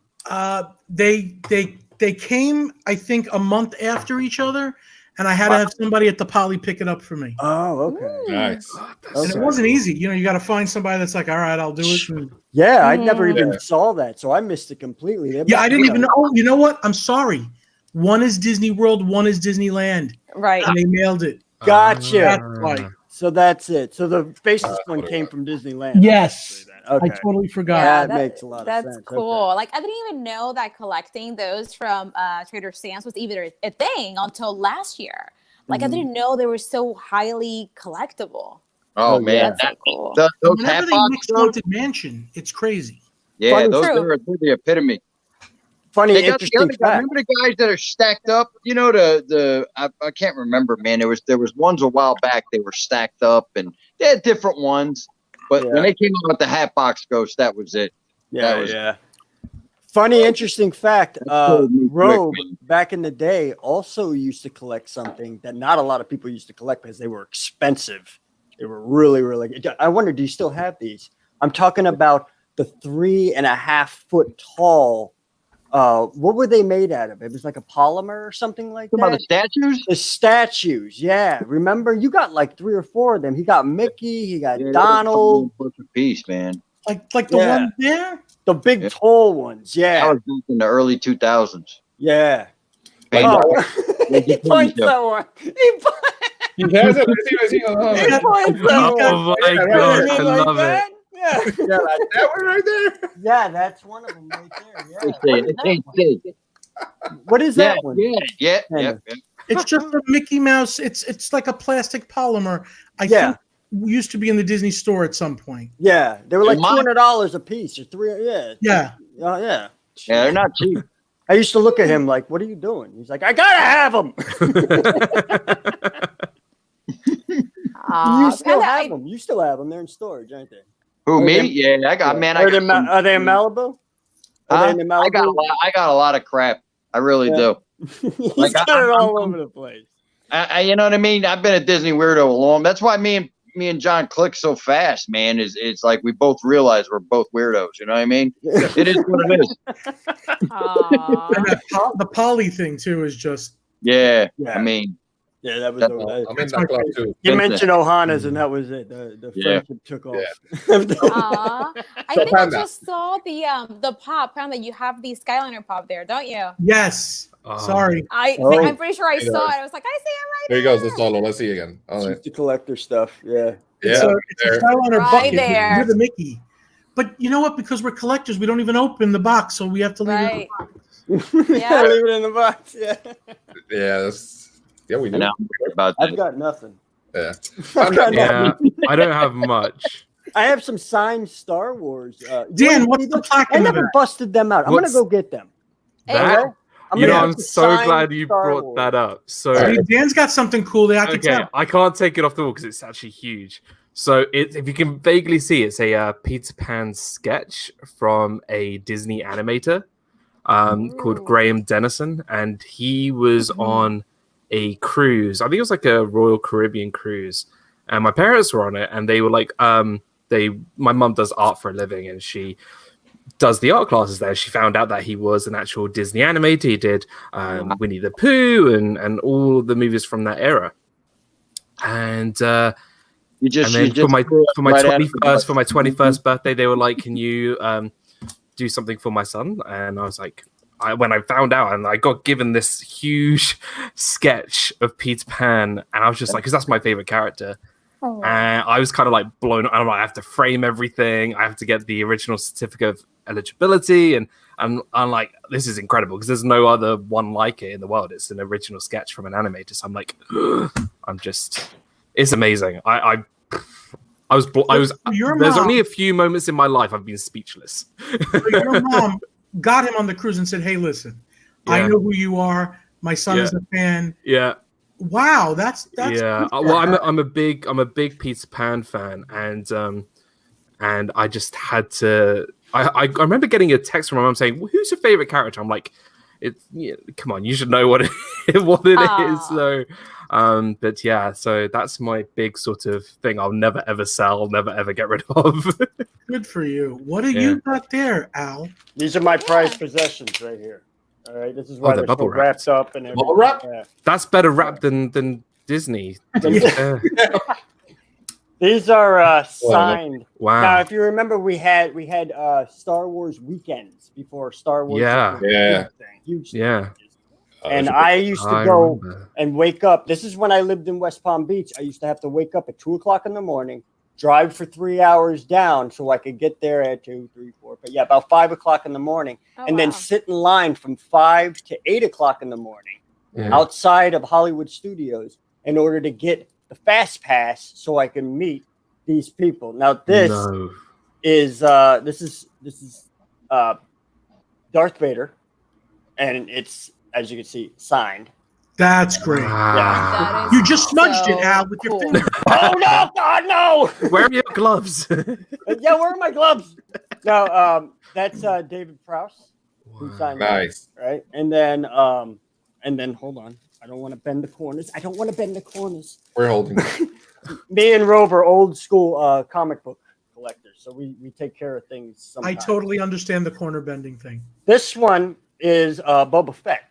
They came, I think, a month after each other, and I had to have somebody at the poly pick it up for me. Oh, okay. Nice. And it wasn't easy. You know, you got to find somebody that's like, all right, I'll do it. And- Yeah, I never even Yeah. saw that, so I missed it completely. They're yeah, I didn't back even know. Oh, you know what? I'm sorry. One is Disney World, one is Disneyland, Right. and they mailed it. Gotcha. That's why. So that's it. So the faceless one what it came was. from Disneyland. Yes. Okay. I totally forgot. Yeah, that makes a lot of That's sense. cool. Okay. Like I didn't even know that collecting those from Trader Sam's was even a thing until last year. Like I didn't know they were so highly collectible. Oh, Oh, man. That's so cool. Those Whenever hat they box mix those, Haunted Mansion, it's crazy. yeah, Funny- those True. are the epitome. Funny, They got the interesting other guys. fact. Remember the guys that are stacked up? You know I can't remember, man. There was ones a while back. They were stacked up, and they had different ones. But Yeah. when they came out with the hat box ghost, that was it. Yeah, That was- yeah. Funny, interesting fact. pulled me quick, Robe man. back in the day also used to collect something that not a lot of people used to collect because they were expensive. They were really, really good. I wonder, do you still have these? I'm talking about the 3.5 foot tall. What were they made out of? It was like a polymer or something like Talking about that. the statues? The statues, yeah. Remember, you got like 3 or 4 of them. He got Mickey, he got Donald, A piece, man. Like the Yeah. one there. the big Yeah. tall ones. That Yeah, was back in the early 2000s. yeah. Hey, Oh, What'd you he points do? that one. He has it. Let's see. He points that one. Oh my Yeah, god, Yeah, I like love it. that? Yeah. Yeah, like that one right there. Yeah, that's one of them right there. Yeah. Let's see, let's see. What is Yeah, that one? yeah. It's just a Mickey Mouse. It's like a plastic polymer. I Yeah. think used to be in the Disney store at some point. Yeah, they were like Mine- $200 a piece or 3. Yeah. Yeah. Yeah. Yeah, they're not cheap. I used to look at him like, "What are you doing?" He's like, "I gotta have them." You still Panda, have them. You still have them. They're in storage, aren't they? Who, Are me? they- Yeah, I got, man. Are they in Malibu? Are they in the Malibu? I got a lot of crap. I really do. He's Like, got it all over the place. You know what I mean? I've been a Disney weirdo alone. That's why me and John click so fast, man. It's like we both realize we're both weirdos. You know what I mean? It is what it is. And the poly thing too is just. Yeah. Yeah. I mean, Yeah, that was. I'm in that club too. You mentioned Ohana's, and that was it. The friendship took off. I think I just saw the pop. Panda, you have the Skyliner pop there, don't you? Yes. Sorry. I'm pretty sure I saw it. I was like, I see it right There you go. The solo. Let's see again. All right. The collector stuff. Yeah. It's a Skyliner Right bucket. there. You're the Mickey. But you know what? Because we're collectors, we don't even open the box, so we have to leave it in the box. Yeah. Leave it in the box. Yeah. Yeah, we do. and I'm weird about that. I've got nothing. Yeah. Yeah, I don't have much. I have some signed Star Wars. Dan, what's the plaque I in the never back? busted them out. I'm gonna go get them. That? I'm You know, gonna I'm have the so signed glad you Star brought Wars. that up. So Hey, Dan's got something cool there. I can okay, tell. I can't take it off the wall because it's actually huge. So if you can vaguely see, it's a Peter Pan sketch from a Disney animator called Graham Dennison, and he was on a cruise. I think it was like a Royal Caribbean cruise, and my parents were on it, and they were like, my mum does art for a living, and she does the art classes there. She found out that he was an actual Disney animator. He did Winnie the Pooh and all the movies from that era. And for my 21st birthday, they were like, "Can you do something for my son?" And I was like, when I found out, and I got given this huge sketch of Peter Pan, and I was just like, because that's my favorite character. And I was kind of like blown. I'm like, I have to frame everything. I have to get the original certificate of eligibility, and I'm like, this is incredible because there's no other one like it in the world. It's an original sketch from an animator. So I'm like, it's amazing. I was. There's only a few moments in my life I've been speechless. Your mom got him on the cruise and said, "Hey, listen, I know who you are. My son is a fan." Yeah. Wow, that's yeah. Well, I'm a big Peter Pan fan, and I just had to. I remember getting a text from my mom saying, well, "Who's your favorite character?" I'm like, come on, you should know what it is. So, but yeah, so that's my big sort of thing. I'll never ever sell, never ever get rid of. Good for you. What are you got there, Al? These are my prized possessions right here. All right, this is why they're bubble so wrapped up and everything. Bubble wrap? Yeah. That's better wrapped than Disney. These are signed. Wow. Now, if you remember, we had Star Wars weekends before Star Wars. Yeah. was a huge thing. Yeah. And I used to go and wake up. This is when I lived in West Palm Beach. I used to have to wake up at 2:00 in the morning, drive for 3 hours down so I could get there at 2, 3, 4. But yeah, about 5:00 in the morning, then sit in line from 5 to 8:00 in the morning outside of Hollywood Studios in order to get the fast pass so I can meet these people. Now this is Darth Vader, and it's, as you can see, signed. That's great. Wow. You just smudged it, Al, with your finger. Oh no, God, no! Where are your gloves? Yeah, where are my gloves? No, that's David Prowse who signed Nice. that, right? And then hold on. I don't want to bend the corners. We're holding. Me and Rob are old school comic book collectors, so we take care of things sometimes. I totally understand the corner bending thing. This one is Boba Fett,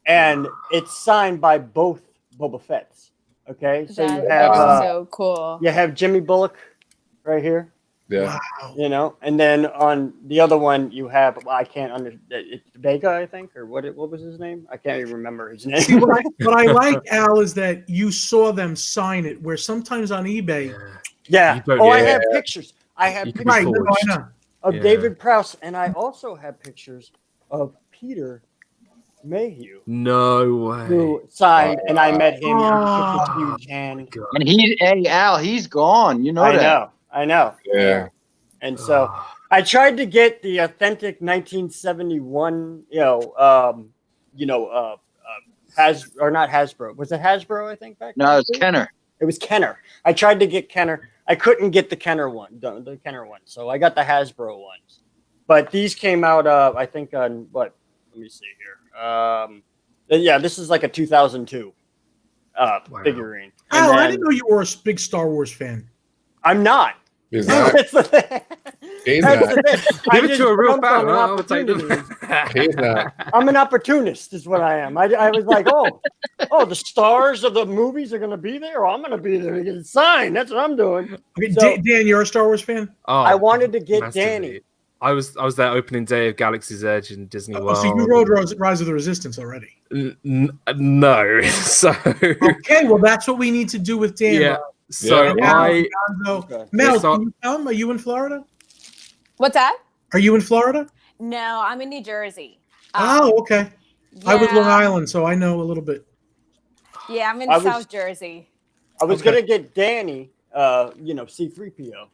and it's signed by both Boba Fett's. Okay, so you have so cool. You have Jimmy Bullock right here. Yeah. Wow. You know, and then on the other one you have it's Vega, I think, or what was his name? I can't even remember his name. See, what I like, Al, is that you saw them sign it, where sometimes on eBay. Yeah. I have pictures. I have pictures of David Prowse, and I also have pictures of Peter Mayhew. No way. Who signed, and I met him. He shook his huge hand. And Al, he's gone. You know that. I know. Yeah. And so I tried to get the authentic 1971, not Hasbro. Was it Hasbro, I think, back then? No, it's Kenner. It was Kenner. I tried to get Kenner. I couldn't get the Kenner one, the Kenner one. So I got the Hasbro ones. But these came out, I think, on what? Let me see here. Yeah, this is like a 2002 figurine. Oh, I didn't know you were a big Star Wars fan. I'm not. He's not. He's not. Give it to a real fan. He's not. I'm an opportunist, is what I am. I was like, oh, the stars of the movies are going to be there. I'm going to be there to get a sign. That's what I'm doing. Okay, So, Dan, you're a Star Wars fan? Oh, I wanted to get massively. Danny. I was there opening day of Galaxy's Edge in Disney World. So you rode Rise of the Resistance already? No. So okay, well that's what we need to do with Dan. Yeah. So Mel, so, can you tell him? Are you in Florida? What's that? Are you in Florida? No, I'm in New Jersey. Oh, okay. I was Long Island, so I know a little bit. Yeah, I'm in South Jersey. I was gonna get Danny, C-3PO.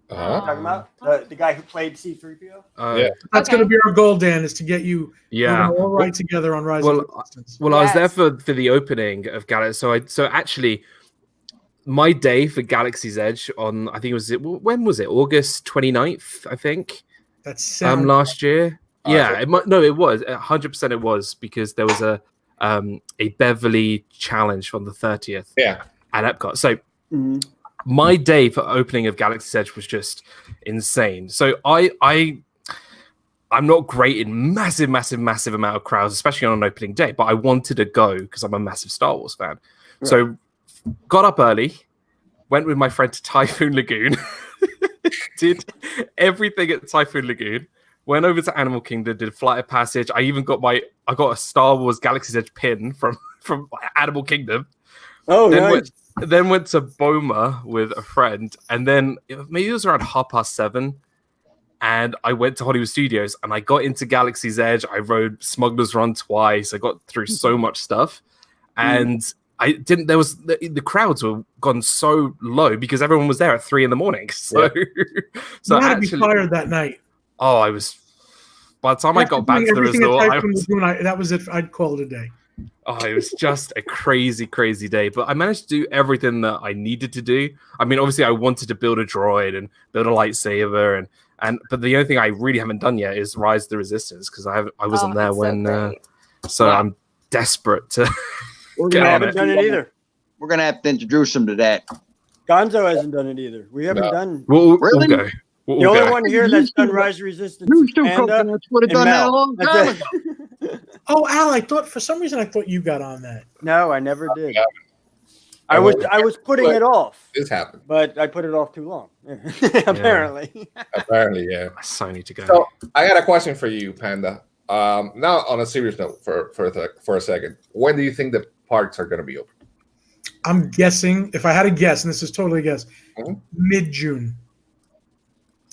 Talking about the guy who played C-3PO. That's going to be our goal, Dan, is to get you all right together on Rise of the Resistance. Well, I was there for the opening of Galaxy. So actually, my day for Galaxy's Edge on, I think when was it? August 29th, I think. That's last year. Yeah, it was 100%. It was because there was a Beverly challenge on the 30th. Yeah, at Epcot. So. My day for opening of Galaxy's Edge was just insane. So I'm not great in massive amount of crowds, especially on an opening day, but I wanted to go because I'm a massive Star Wars fan. Right. So got up early, went with my friend to Typhoon Lagoon, did everything at Typhoon Lagoon, went over to Animal Kingdom, did Flight of Passage. I even got a Star Wars Galaxy's Edge pin from Animal Kingdom. Oh, nice. Then went to Boma with a friend, and then maybe it was around 7:30, and I went to Hollywood Studios, and I got into Galaxy's Edge. I rode Smuggler's Run twice. I got through so much stuff, and I didn't. There was the crowds were gone so low because everyone was there at 3 a.m. So, so you had to be tired that night. Oh, I was. By the time I got back to the resort, that was it. I'd call it a day. Oh, it was just a crazy day. But I managed to do everything that I needed to do. I mean, obviously, I wanted to build a droid and build a lightsaber, but the only thing I really haven't done yet is Rise of the Resistance because I wasn't there when. I'm desperate to. We haven't done it either. We're gonna have to introduce him to that. Gonzo hasn't done it either. We haven't done. We'll go. The only one here that's done Rise of Resistance. You two coconuts would have done that a long time ago. Oh, Al, for some reason I thought you got on that. No, I never did. I was putting it off. This happened. But I put it off too long. Apparently. Apparently, yeah. I so need to go. So I got a question for you, Panda. Now on a serious note for a second. When do you think the parks are gonna be open? I'm guessing, if I had a guess, and this is totally a guess, mid-June.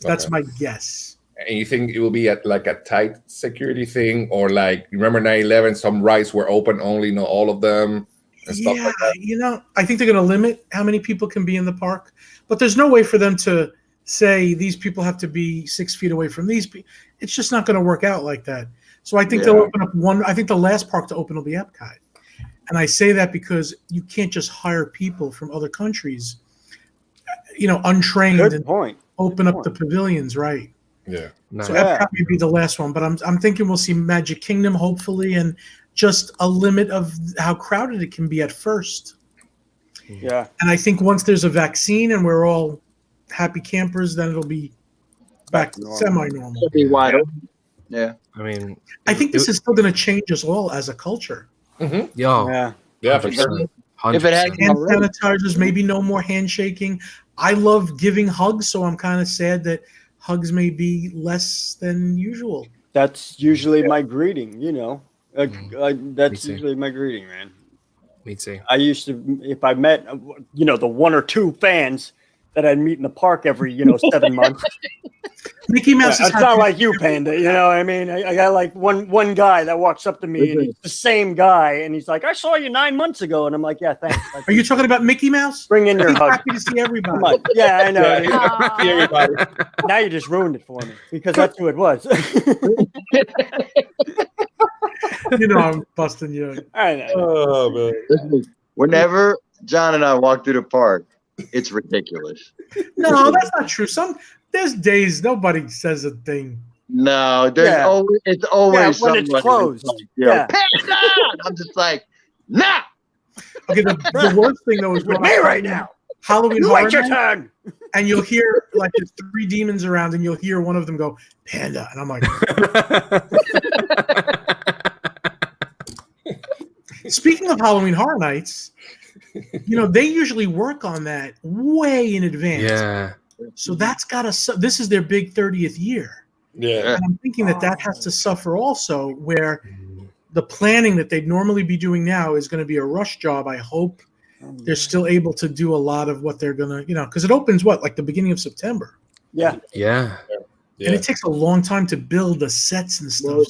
That's my guess. And you think it will be at like a tight security thing, or like remember 9/11? Some rides were open only, not all of them, and stuff like that. I think they're going to limit how many people can be in the park, but there's no way for them to say these people have to be 6 feet away from these people. It's just not going to work out like that. So I think they'll open up one. I think the last park to open will be Epcot, and I say that because you can't just hire people from other countries, untrained. Good point. Open up the pavilions, right? Yeah. No. So Epcot may be the last one, but I'm thinking we'll see Magic Kingdom, hopefully, and just a limit of how crowded it can be at first. Yeah. And I think once there's a vaccine and we're all happy campers, then it'll be back to semi-normal. It'll be wide open. Yeah. I mean, I think this is still going to change us all as a culture. Mm-hmm. Yeah, for sure. If it had Hand sanitizers, maybe no more handshaking. I love giving hugs, so I'm kind of sad that hugs may be less than usual. That's usually my greeting, that's usually my greeting, man. Me too. I used to, if I met, the 1 or 2 fans that I'd meet in the park every, 7 months. Mickey Mouse is it's not like you, Panda. You know what I mean? I got like one guy that walks up to me, and it's the same guy, and he's like, "I saw you 9 months ago," and I'm like, "Yeah, thanks." Are you talking about Mickey Mouse? Bring in your He's hug. happy to see everybody. Come on. Yeah, I know. See everybody. Now you just ruined it for me because that's who it was. I'm busting you. I know. Oh man. Whenever John and I walk through the park, it's ridiculous. No, that's not true. There's days nobody says a thing. No, it's always when it's closed. Like, Panda! I'm just like, nah. Okay, the worst thing though is with me right now. Halloween You Horror wait your Night, turn. and you'll hear like there's 3 demons around, and you'll hear one of them go Panda, and I'm like. Speaking of Halloween Horror Nights, they usually work on that way in advance. Yeah. So that's this is their big 30th year. Yeah. And I'm thinking that has to suffer also, where the planning that they'd normally be doing now is going to be a rush job. I hope they're still able to do a lot of what they're going to, because it opens like the beginning of September. Yeah. Yeah. And it takes a long time to build the sets and stuff.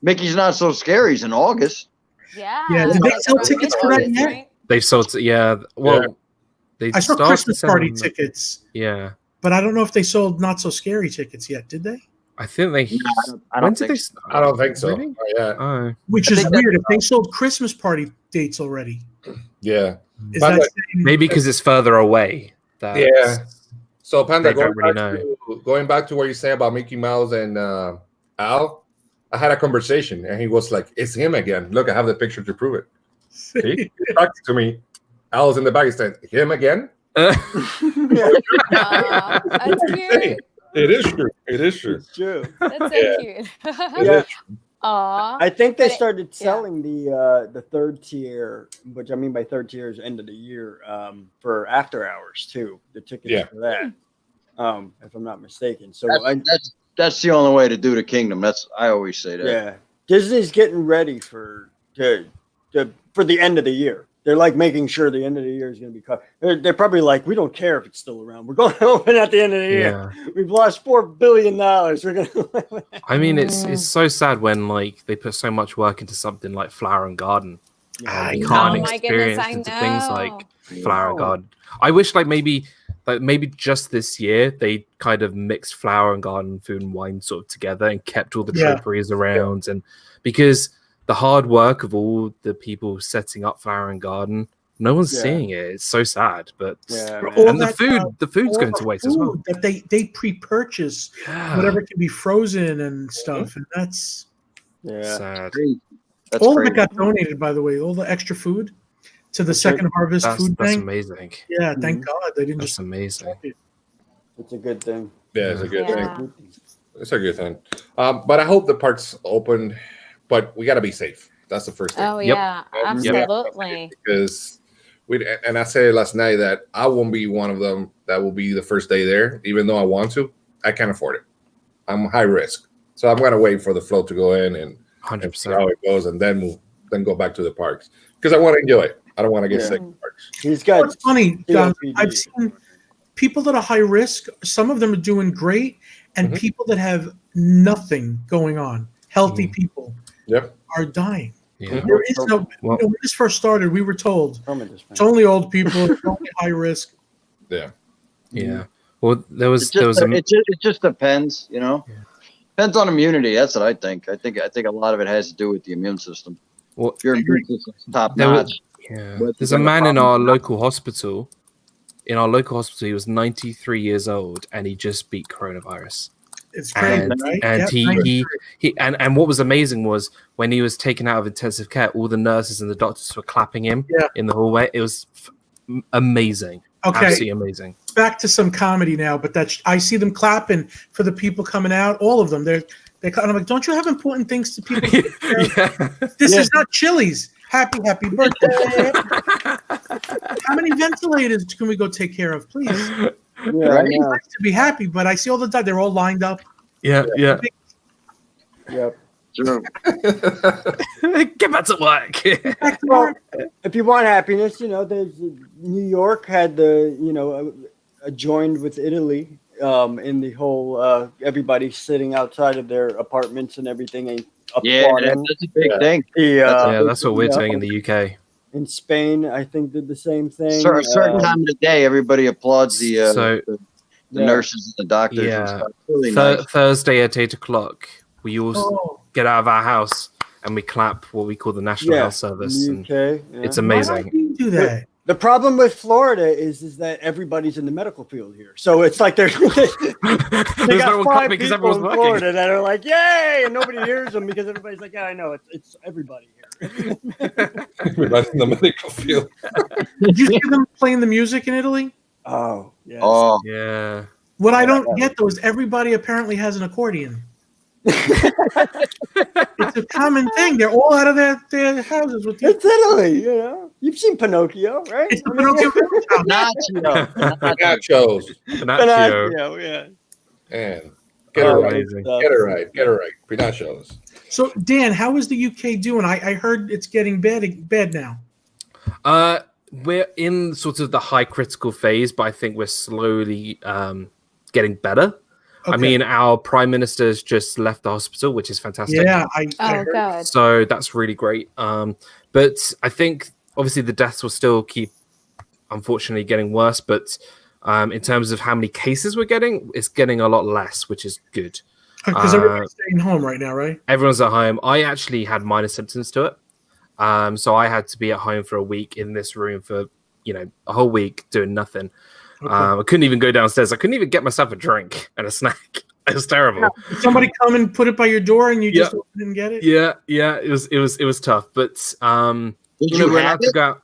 Mickey's Not So Scary's in August. Yeah. Did they sell tickets for that yet? Right? They've sold, well, I saw Christmas party tickets. Yeah. But I don't know if they sold Not So Scary tickets yet, did they? I think they. I don't think so. I don't think so. Really? Yeah. Oh. Which is weird if they sold Christmas party dates already. Yeah. Is But that like, saying, Maybe because it's further away. Yeah. So Panda, They don't really going back to what you say about Mickey Mouse and Al, I had a conversation and he was like, "It's him again. Look, I have the picture to prove it." He talked to me. Al's in the back. He said, "Him again?" That's cute. It is true. It is true. It's true. That's so cute. Yeah. Aw. I think they started selling the third tier, which I mean by third tier is end of the year, for after hours too. The tickets for that, if I'm not mistaken. So that's the only way to do the kingdom. I always say that. Yeah, Disney's getting ready for the end of the year. They're like making sure the end of the year is going to be cut. They're probably like, we don't care if it's still around. We're going to open at the end of the year. We've lost $4 billion. We're going to. I mean, it's so sad when like they put so much work into something like Flower and Garden. Yeah, You Oh can't my experience goodness, I into things like know. Flower and Garden. I wish like maybe just this year they kind of mixed Flower and Garden food and wine sort of together and kept all the draperies around, and because the hard work of all the people setting up Flower and Garden, no one's seeing it. It's so sad, but and the food's going to waste as well. That they pre-purchase whatever can be frozen and stuff, and that's sad. That's all crazy. of it got donated, by the way. All the extra food to the Second Harvest Food That's Bank. amazing. Yeah, thank God they didn't That's amazing. It's a good thing. Yeah, it's a good thing. It's a good thing. But I hope the parks open, but we got to be safe. That's the first thing. Oh yeah, absolutely. Because and I said last night that I won't be one of them that will be the first day there, even though I want to. I can't afford it. I'm high risk, so I'm gonna wait for the flow to go in and 100%. see how it goes, and then go back to the parks because I want to enjoy it. I don't want to get sick in the parks. He's got. It's funny, John. I've seen people that are high risk. Some of them are doing great, and people that have nothing going on, healthy people, are dying. Yeah. There is no. When this first started, we were told it's only old people, it's only high risk. Yeah. Yeah. Well, it just depends, Depends on immunity. That's what I think. I think a lot of it has to do with the immune system. Well, if your immune system's top notch. There's a man in our local hospital. He was 93 years old, and he just beat coronavirus. It's crazy, right? And he what was amazing was when he was taken out of intensive care, all the nurses and the doctors were clapping him in the hallway. It was amazing. Okay, absolutely amazing. Back to some comedy now, but I see them clapping for the people coming out. All of them, they're kind of like, don't you have important things to people? This is not Chili's. Happy birthday! How many ventilators can we go take care of, please? Yeah, It's nice to be happy, but I see all the time they're all lined up. Yeah. Yep. Sure. Get back to work. Well, if you want happiness, there's New York had joined with Italy in the whole everybody sitting outside of their apartments and everything. And applauding. That's a big thing. That's what we're doing in the UK. In Spain, I think did the same thing. A certain time of the day, everybody applauds the nurses and the doctors. Yeah. And stuff. Really nice. Thursday at 8:00, we all get out of our house and we clap what we call the National Health Service. And it's amazing. do that. The problem with Florida is that everybody's in the medical field here. So it's like they got 5 people in Florida that are like, yay, and nobody hears them because everybody's like, yeah, I know, it's everybody here. Everybody's in the medical field. Did you see them playing the music in Italy? Oh, yes. Oh, Yeah. What I don't get, though, is everybody apparently has an accordion. It's a common thing. They're all out of their houses with It's Italy, you know. You've seen Pinocchio, right? It's the Pinocchio Nachos. Pinocchio. Yeah. And get it right. Amazing. Get it right. Pinocchios. So, Dan, how is the UK doing? I heard it's getting bad now. We're in sort of the high critical phase, but I think we're slowly getting better. Okay. I mean, our prime minister's just left the hospital, which is fantastic. Yeah, I heard. God. So that's really great. But I think obviously the deaths will still keep, unfortunately, getting worse. But in terms of how many cases we're getting, it's getting a lot less, which is good. Because everyone's staying home right now, right? Everyone's at home. I actually had minor symptoms to it. So I had to be at home for a week in this room for, a whole week doing nothing. Okay. I couldn't even go downstairs. I couldn't even get myself a drink and a snack. It was terrible. Did somebody come and put it by your door and you just didn't get it? Yeah. It was tough. But Did you we're have allowed to go out.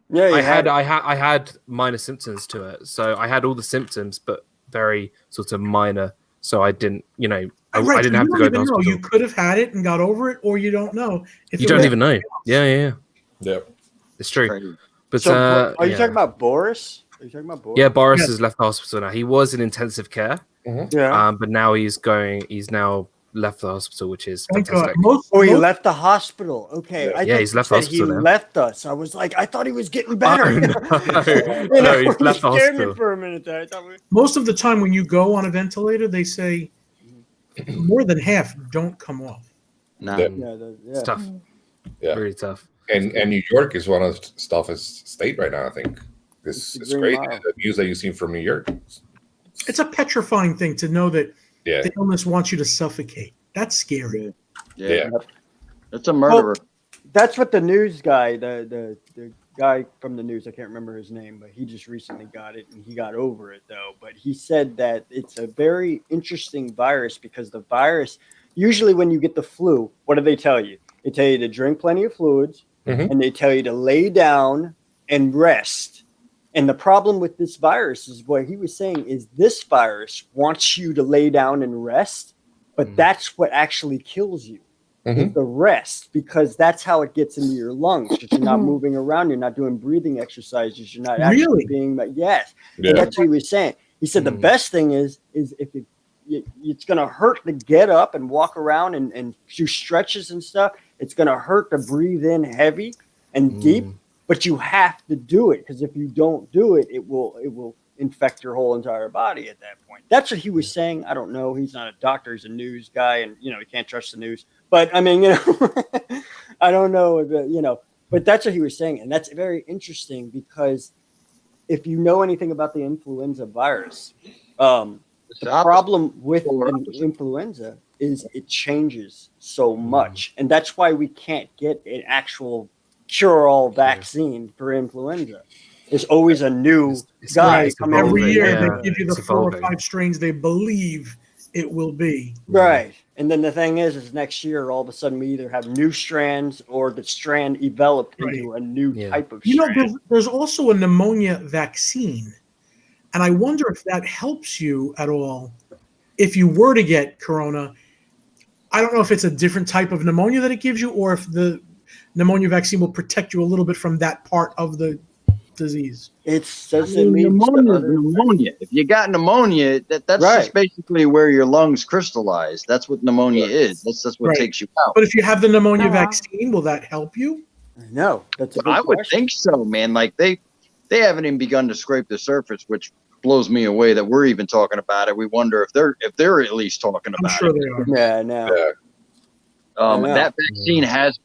Yeah, I had minor symptoms to it. So I had all the symptoms, but very sort of minor. So I didn't, I didn't have to go to the hospital. You could have had it and got over it, or you don't know. You don't even know. Yeah. Yep. It's true. But so, are you talking about Boris? Are you talking about Boris? Yeah, Boris has left the hospital now. He was in intensive care. Mm-hmm. Yeah. But now he's now left the hospital, which is Thank fantastic. He left the hospital. Okay. Yeah, he's left the hospital. He left us. I was like, I thought he was getting better. Oh, no, he's left the hospital. Me for a minute there. Most of the time when you go on a ventilator, they say more than half don't come off. No. It's tough. Yeah. Very tough. And New York is one of the toughest state right now, I think. It's crazy, the news that you've seen from New York. It's a petrifying thing to know that the illness wants you to suffocate. That's scary. Yeah. It's a murderer. Well, that's what the news guy, the guy from the news, I can't remember his name, but he just recently got it and he got over it though. But he said that it's a very interesting virus because the virus, usually when you get the flu, what do they tell you? They tell you to drink plenty of fluids and they tell you to lay down and rest. And the problem with this virus is what he was saying is this virus wants you to lay down and rest, but that's what actually kills you. Is the rest, because that's how it gets into your lungs. Because you're not moving around, you're not doing breathing exercises, you're not actually being and that's what he was saying. He said the best thing is if it's going to hurt to get up and walk around and do stretches and stuff. It's going to hurt to breathe in heavy and deep. But you have to do it because if you don't do it, it will infect your whole entire body at that point. That's what he was saying. I don't know. He's not a doctor. He's a news guy, and he can't trust the news. But I mean, I don't know. But that's what he was saying, and that's very interesting because if you know anything about the influenza virus, the problem with influenza is it changes so much, and that's why we can't get an actual cure-all vaccine for influenza. There's always a new guy coming every year. They give you the 4 or 5 strains they believe it will be. Right. And then the thing is next year, all of a sudden, we either have new strands or the strand developed into a new type of strand. There's also a pneumonia vaccine. And I wonder if that helps you at all if you were to get corona. I don't know if it's a different type of pneumonia that it gives you or if the pneumonia vaccine will protect you a little bit from that part of the disease. Pneumonia. If you got pneumonia, that's just basically where your lungs crystallize. That's what pneumonia is. That's what takes you out. But if you have the pneumonia vaccine, will that help you? No, that's a good I would think so, man. Like they haven't even begun to scrape the surface, which blows me away that we're even talking about it. We wonder if they're at least talking about I'm sure it. They are. Yeah, no. That vaccine has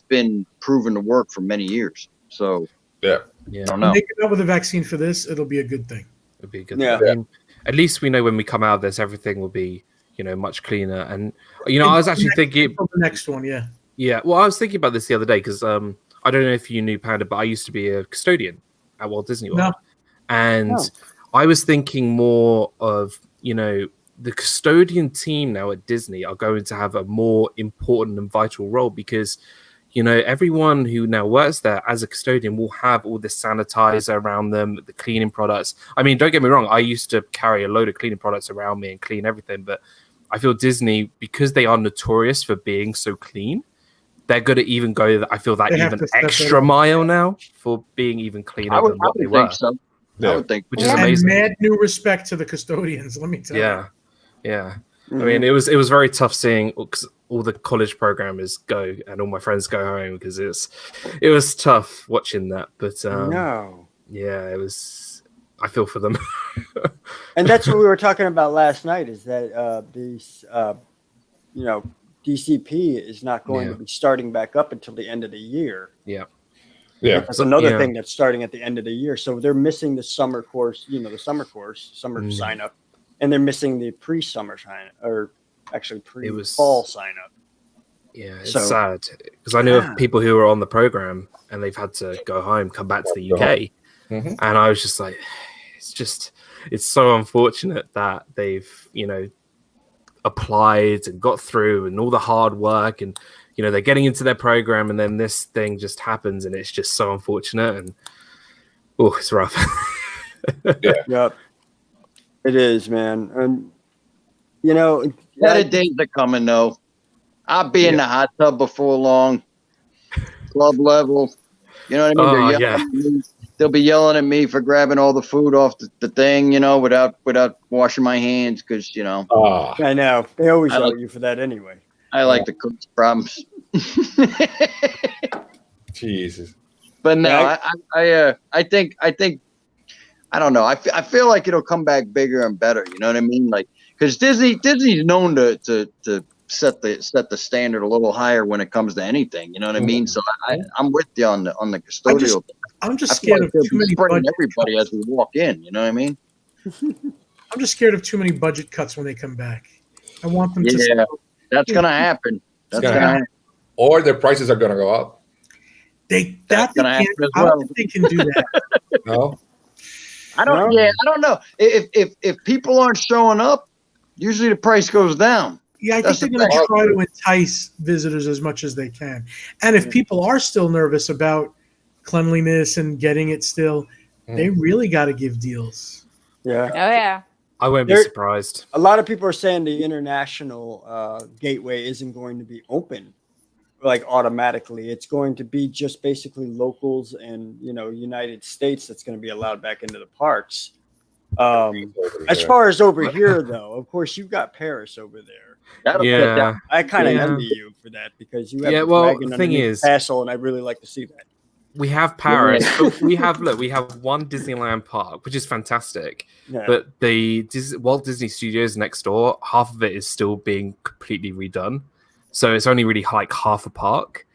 been proven to work for many years. So I don't know. Make it up with a vaccine for this, it'll be a good thing. It'll be a good thing. I mean, at least we know when we come out of this, everything will be, much cleaner. And I was actually thinking for the next one, Yeah. Well, I was thinking about this the other day because I I don't know if you knew Panda, but I used to be a custodian at Walt Disney World. No. And I was thinking more of, the custodian team now at Disney are going to have a more important and vital role because, everyone who now works there as a custodian will have all the sanitizer around them, the cleaning products. I mean, don't get me wrong. I used to carry a load of cleaning products around me and clean everything. But I feel Disney, because they are notorious for being so clean, they're going to even go, I feel, that even extra mile now for being even cleaner than what they were. So. Yeah. I would think. Which is amazing. And mad new respect to the custodians, let me tell you. Yeah. I mean, it was very tough seeing all the college programmers go and all my friends go home because it was tough watching that. But yeah, it was. I feel for them. And that's what we were talking about last night. Is that DCP is not going to be starting back up until the end of the year. Yeah. Yeah. That's another thing that's starting at the end of the year. So they're missing the summer course, summer sign up, and they're missing the pre-summer sign or actually pre-fall sign up. Yeah, it's sad because I knew of people who were on the program and they've had to go home, come back to the UK, and I was just like, it's so unfortunate that they've applied and got through and all the hard work and they're getting into their program and then this thing just happens and it's just so unfortunate and it's rough. Yep, it is, man. And better days are coming though. I'll be in the hot tub before long, club level. You know what I mean? They'll be yelling at me for grabbing all the food off the thing, without washing my hands because I know they always yell at you for that anyway. I like the cook's problems. Jesus. But no, I think I don't know. I feel like it'll come back bigger and better. You know what I mean? Like because Disney's known to set the standard a little higher when it comes to anything. You know what I mean? So I'm with you on the custodial. I'm just scared of too many budget everybody cuts. as we walk in. You know what I mean? I'm just scared of too many budget cuts when they come back. I want them to. Yeah, that's gonna happen. That's gonna happen. Or their prices are gonna go up. I don't think they can do that. No. I don't know. If people aren't showing up, usually the price goes down. Yeah, I think they're going to try to entice visitors as much as they can. And if people are still nervous about cleanliness and getting it still, they really got to give deals. Yeah. Oh, yeah. I won't be surprised. A lot of people are saying the international gateway isn't going to be open like automatically. It's going to be just basically locals and United States that's going to be allowed back into the parks. As far as over here, though, of course you've got Paris over there. I kind of envy you for that because you have the thing is, castle, and I'd really like to see that. We have Paris, but we have one Disneyland park, which is fantastic. Yeah. But the Walt Disney Studios next door, half of it is still being completely redone. So it's only really like half a park.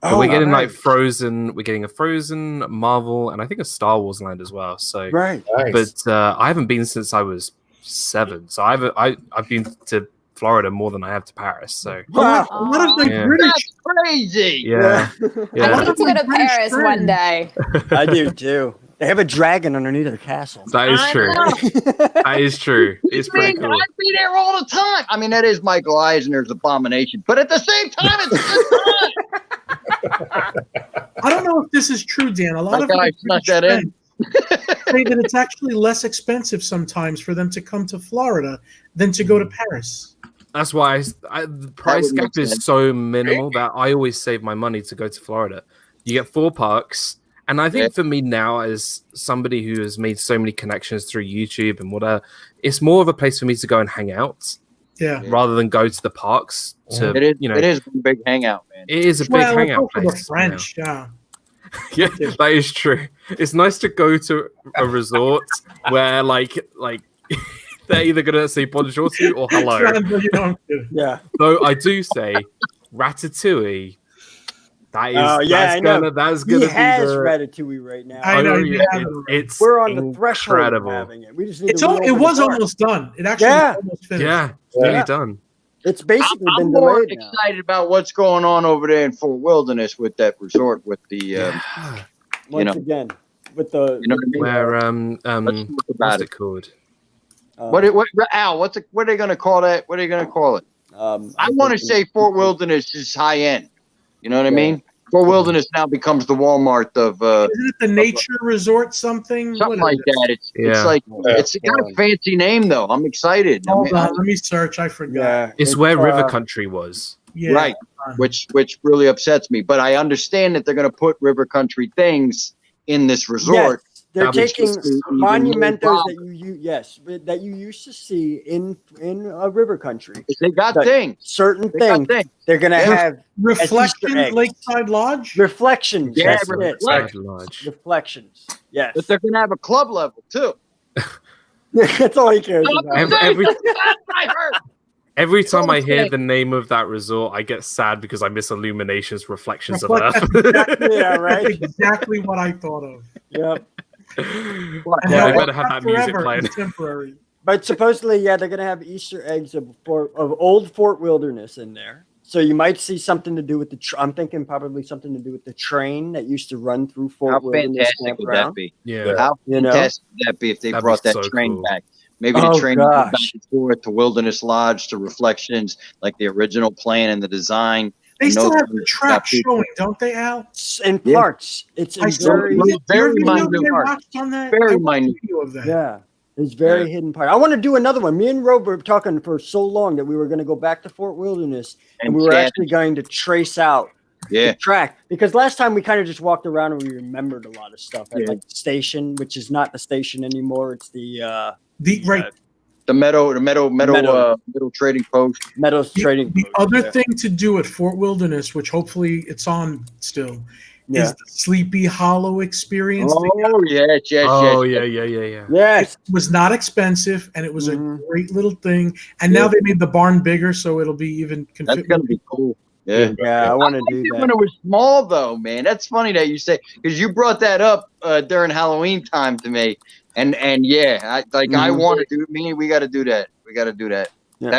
But we're getting like Frozen. We're getting a Frozen, Marvel, and I think a Star Wars land as well. So nice. But I haven't been since I was 7. So I've been to Florida more than I have to Paris. So wow, that's crazy. Yeah. I need to go to Paris one day. I do too. They have a dragon underneath their castle. That is true. That is true. It's pretty cool. I'd be there all the time. I mean, that is Michael Eisner's abomination, but at the same time, it's a good time. I don't know if this is true, Dan. A lot of guys snuck that in. Say that it's actually less expensive sometimes for them to come to Florida than to go to Paris. That's why the price gap is so minimal that I always save my money to go to Florida. You get 4 parks. And I think for me now, as somebody who has made so many connections through YouTube and whatever, it's more of a place for me to go and hang out. Yeah. Rather than go to the parks. It is a big hangout, man. It is a big hangout place. The French, yeah. Yeah, that is true. It's nice to go to a resort where like they're either gonna say bonjour to you or hello. Yeah. Though I do say Ratatouille. That is that's gonna he has Ratatouille right now. I know we're on the threshold of having it. We just need it was almost done. It actually almost finished. Yeah, it's nearly done. It's basically I'm been more delayed now. excited about what's going on over there in Fort Wilderness with that resort with the Once again, with the you know what I mean? Where Let's talk what's about it called? Al, what are they gonna call that? What are they gonna call it? I want to say Fort Wilderness is high end. You know what I mean? Fort Wilderness now becomes the Walmart of Isn't it the nature resort something? something like that. It's like it's got a fancy name though. I'm excited. Hold on, let me search. I forgot. Yeah, It's where River Country was. Yeah, right, which really upsets me. But I understand that they're going to put River Country things in this resort. Yes, they're taking monumentos that you used to see in River Country. They got things. Certain things. They're gonna have Reflections Lakeside Lodge. Reflections. Yeah, Reflections. Yes, but they're gonna have a club level too. That's all he cares about. Every time I hear the name of that resort, I get sad because I miss Illumination's Reflections of Earth. Yeah, right. That's exactly what I thought of. Yep. Yeah, they better have that music playing. Temporary. But supposedly, they're going to have Easter eggs of old Fort Wilderness in there. So you might see something to do with I'm thinking probably something to do with the train that used to run through Fort Wilderness. How fantastic would that be? Yeah. How fantastic would that be if they brought that train back? Maybe the train would go back and forth to Wilderness Lodge, to Reflections, like the original plan and the design. They still have the track showing, don't they, Al? In parts. It's very minute. Very minute. Yeah. It's very hidden part. I want to do another one. Me and Rob were talking for so long that we were going to go back to Fort Wilderness and we were actually going to trace out the track. Because last time we kind of just walked around and we remembered a lot of stuff at like the station, which is not the station anymore. It's the Meadow Trading Post. Meadows Trading The Post, other thing to do at Fort Wilderness, which hopefully it's on still, is the Sleepy Hollow experience. Yes. Yes. It was not expensive, and it was a great little thing. And now they made the barn bigger, so it'll be even. That's gonna be cool. Yeah, I want to do that. When it was small, though, man, that's funny that you say, because you brought that up during Halloween time to me, and I want to do. We got to do that. We got to do that. Yeah.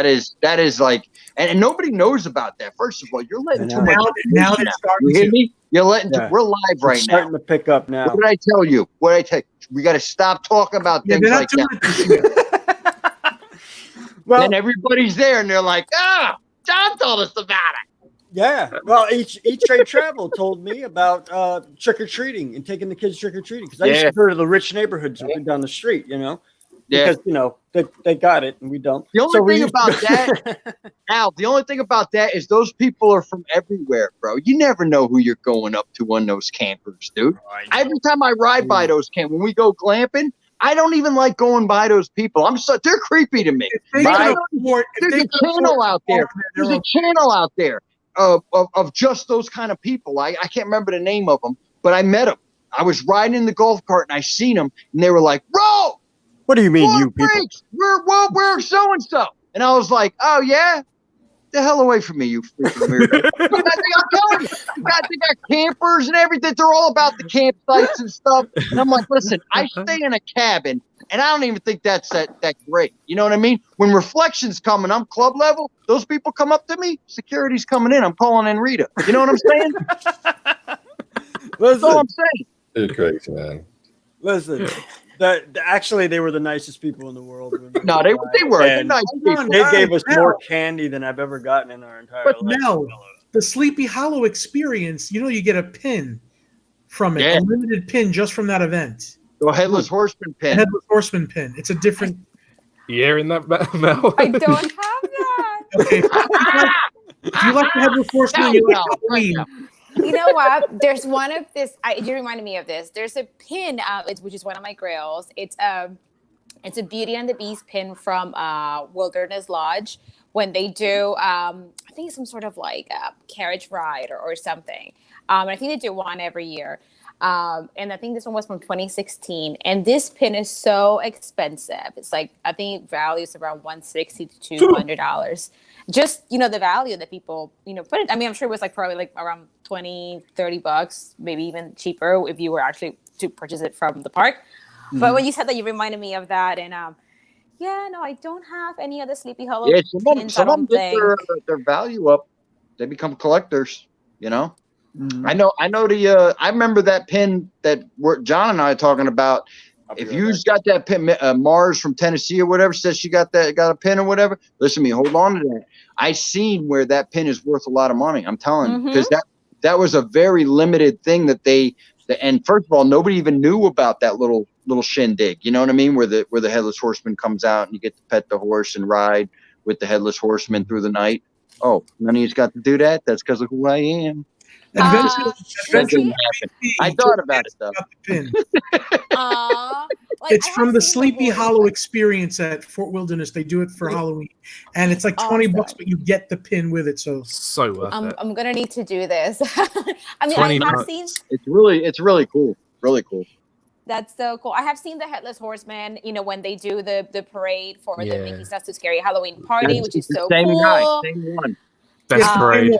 That is like, and nobody knows about that. First of all, you're letting too much. Now it's starting. You hear me? You're letting. We're live right now. Starting to pick up now. What did I tell you? We got to stop talking about things like that. Well, then everybody's there, and they're like, John told us about it. Yeah. Well, E-Trade Travel told me about trick or treating and taking the kids trick or treating because I used to go to the rich neighborhoods down the street, because they got it and we don't. The only thing about that, Al, the only thing about that is those people are from everywhere, bro. You never know who you're going up to on those campers, dude. Every time I ride by those campers, when we go glamping, I don't even like going by those people. They're creepy to me. There's a channel out there. There's a channel out there of just those kind of people. I can't remember the name of them, but I met them. I was riding in the golf cart and I seen them, and they were like, "Bro, what do you mean, you people? We're so and so." And I was like, "Oh yeah, the hell away from me, you freaking weirdo!" I'm telling you, they got campers and everything. They're all about the campsites and stuff. And I'm like, listen, I stay in a cabin, and I don't even think that's that great. You know what I mean? When Reflections come and I'm club level, those people come up to me. Security's coming in. I'm calling in Rita. You know what I'm saying? That's all I'm saying. You're crazy, man. Listen. Actually, they were the nicest people in the world. No, they were. Nice people. They gave us more candy than I've ever gotten in our entire life. But now, the Sleepy Hollow experience, you get a pin from it, a limited pin just from that event. The Headless Horseman pin. Headless Horseman pin. It's a different. You're in that Mel. I don't have that. Okay. If you like the Headless Horseman, you like Halloween. You know what? There's one of this. You reminded me of this. There's a pin, which is one of my grails. It's a Beauty and the Beast pin from Wilderness Lodge when they do. I think some sort of like carriage ride or something. I think they do one every year. And I think this one was from 2016. And this pin is so expensive. It's like I think it values around $160 to $200. Just the value that people put it. I mean, I'm sure it was probably around $20-$30, maybe even cheaper if you were actually to purchase it from the park. But when you said that, you reminded me of that, and Yeah, no, I don't have any other Sleepy Hollow Yeah, pins. some of them get their value up. They become collectors. You know. Mhm. I know. I remember that pin that John and I are talking about. If you got that pin, Mars from Tennessee or whatever says she got a pin or whatever. Listen to me. Hold on to that. I seen where that pin is worth a lot of money. I'm telling you, because that was a very limited thing that and first of all, nobody even knew about that little shindig. You know what I mean? Where the headless horseman comes out and you get to pet the horse and ride with the headless horseman through the night. Oh, none of you's got to do that. That's because of who I am. Eventually, I thought about it though. It's from the Sleepy Hollow experience at Fort Wilderness. They do it for Halloween, and it's like $20, but you get the pin with it. So worth it. I'm gonna need to do this. I mean, I have seen. It's really cool. Really cool. That's so cool. I have seen the Headless Horseman, you know, when they do the parade for the Mickey Stuff to Scary Halloween party, which is so cool. Guy, same one. Best parade.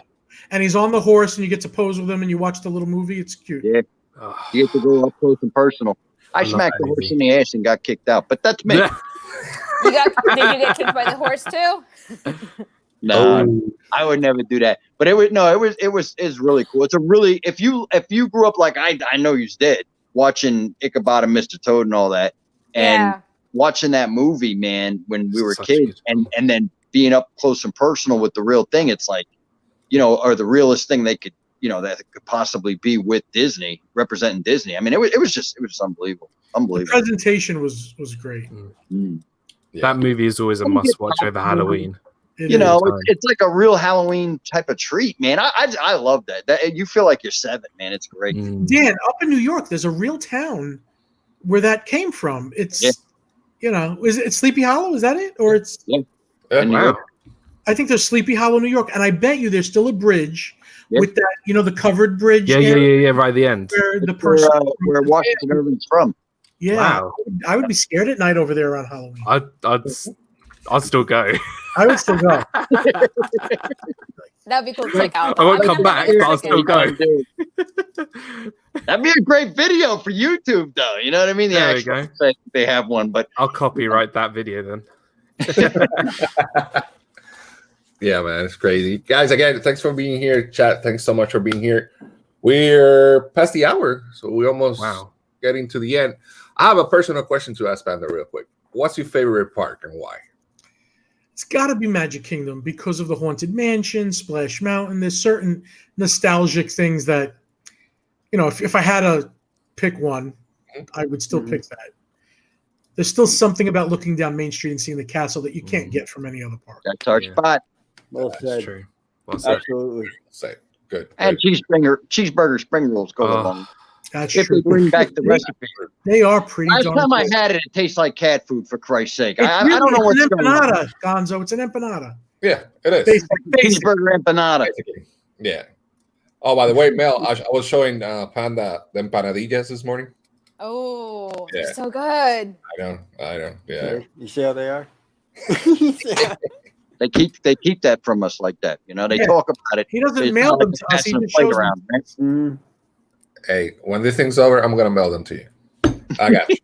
And he's on the horse, and you get to pose with him, and you watch the little movie. It's cute. Yeah, you get to go up close and personal. I smacked the horse in the ass and got kicked out, but that's me. Did you get kicked by the horse too? No, I would never do that. But it was really cool. It's a really if you grew up like I know you did, watching Ichabod and Mr. Toad and all that, and watching that movie, man, when we were kids, and then being up close and personal with the real thing, it's like, you know, or the realest thing they could, you know, that could possibly be with Disney, representing Disney. I mean, it was just unbelievable. The presentation was great. That movie is always a must watch over Halloween. You know, it's like a real Halloween type of treat, man. I love that. You feel like you're 7, man. It's great. Dan, up in New York, there's a real town where that came from. It's you know, is it Sleepy Hollow? Is that it? Or it's wow. I think there's Sleepy Hollow, New York, and I bet you there's still a bridge with that, you know, the covered bridge. Yeah, right at the end. Where the person where Washington Irving's from. Yeah, wow. I would be scared at night over there around Halloween. I'll still go. I would still go. That'd be cool to check out. I won't come back, but I'll still go. That'd be a great video for YouTube, though. You know what I mean? There we go. They have one, but I'll copyright that video then. Yeah, man, it's crazy. Guys, again, thanks for being here. Chat, thanks so much for being here. We're past the hour, so we're almost getting to the end. I have a personal question to ask Panda real quick. What's your favorite park and why? It's got to be Magic Kingdom because of the Haunted Mansion, Splash Mountain. There's certain nostalgic things that, you know, if I had to pick one, I would still pick that. There's still something about looking down Main Street and seeing the castle that you can't get from any other park. That's our spot. Well said. That's true. Well said. Absolutely. Say good. And cheeseburger spring rolls go along. That's if true. they bring back the recipe. They are pretty. Last time I had it, it tastes like cat food. For Christ's sake, I really, don't know what's going on. It's an empanada, Gonzo. It's an empanada. Yeah, it is. Cheeseburger empanada. Basically. Yeah. Oh, by the way, Mel, I was showing Panda the empanadillas this morning. Oh, they're so good. I know. Yeah. You see how they are? They keep that from us like that. You know, they talk about it. He doesn't mail them to us. He just shows them. Right? Hey, when this thing's over, I'm gonna mail them to you. I got you.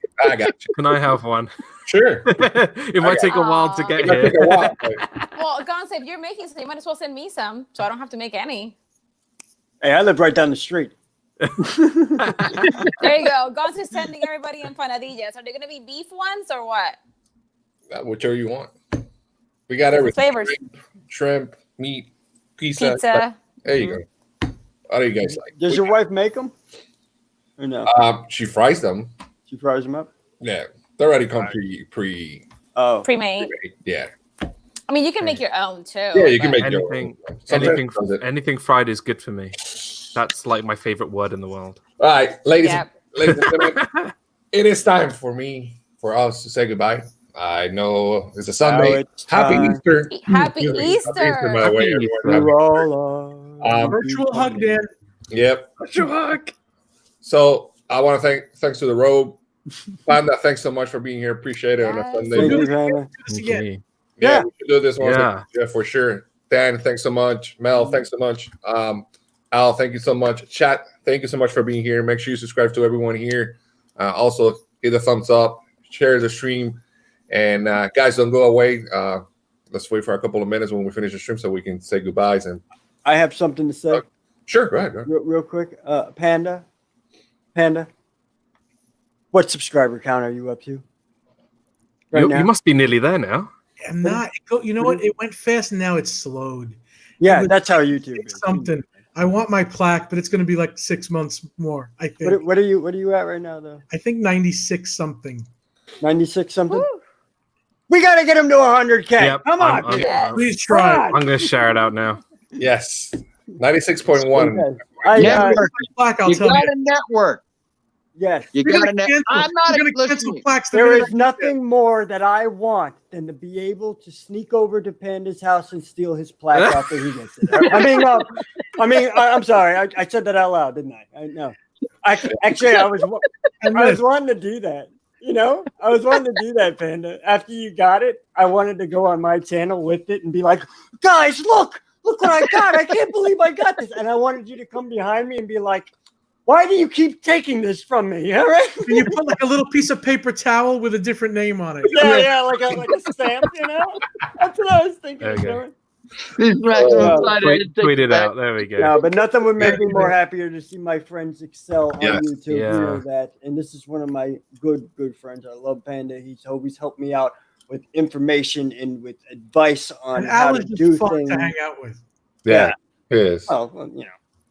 Can I have one? Sure. It might take a while to get here. Well, Gonzo, if you're making some, you might as well send me some, so I don't have to make any. Hey, I live right down the street. There you go. Gonzo's sending everybody empanadillas. Are they gonna be beef ones or what? Whichever you want. We got everything. Flavors. Shrimp, meat, pizza. There you go. How do you guys like? Does your wife make them? Or no? She fries them. She fries them up? Yeah. They already come pre-made. Yeah. I mean, you can make your own too. Yeah, you can make anything fried is good for me. That's like my favorite word in the world. All right, ladies and gentlemen, it is time for us to say goodbye. I know it's a Sunday. Happy Easter. Happy Easter. By the way, everyone. Virtual hug, Dan. Yep. Virtual hug. So I want to thanks to the Robe. Panda, thanks so much for being here. Appreciate it on a Sunday. Yeah, we should do this one. Yeah, for sure. Dan, thanks so much. Mel, thanks so much. Al, thank you so much. Chat, thank you so much for being here. Make sure you subscribe to everyone here. Also, hit a thumbs up, share the stream. And guys, don't go away. Let's wait for a couple of minutes when we finish the stream so we can say goodbyes. And I have something to say. Sure, go ahead. Real quick. Panda, what subscriber count are you up to? You must be nearly there now. I'm not. You know what? It went fast and now it's slowed. Yeah, that's how YouTube is. Something. I want my plaque, but it's going to be like 6 months more. I think. What are you at right now, though? I think 96 something. 96 something. Woo. We got to get him to 100K. Yep, Come on, please try. I'm going to share it out now. Yes, 96.1. Network. You got a network. Yes. You got a network. I'm not going to cancel plaques. There is nothing more that I want than to be able to sneak over to Panda's house and steal his plaque after he gets it. I'm sorry. I said that out loud, didn't I? I know. Actually, I was wanting to do that. I was wanting to do that, Panda. After you got it, I wanted to go on my channel with it and be like, guys, look what I got. I can't believe I got this. And I wanted you to come behind me and be like, why do you keep taking this from me? All right. And you put like a little piece of paper towel with a different name on it. Yeah, like a stamp, That's what I was thinking of doing. Tweet it out. There we go. No, but nothing would make me more happier to see my friends excel on YouTube. Yeah. You know that. And this is one of my good friends. I love Panda. He's always helped me out with information and with advice on how to do things. To hang out with. Yeah, it is. Oh,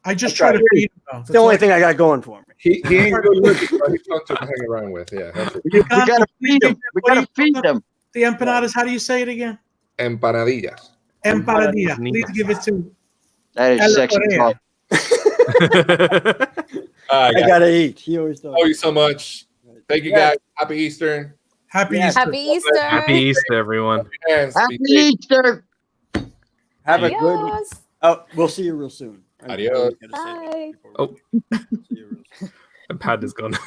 I just try to feed him. It's the only thing I got going for me. He ain't good looking, but he's fun to hang around with. Yeah, that's it. We gotta feed him. We gotta feed them. The empanadas. How do you say it again? Empanadillas. Empanadilla. Please give it to. That is sexy talk. I gotta eat. He always does. Thank you so much. Thank you, guys. Happy Easter. Happy Easter. Happy Easter. Happy Easter, everyone. Happy Easter. Have a good. Oh, we'll see you real soon. Adios. Bye. Oh, and Panda's gone.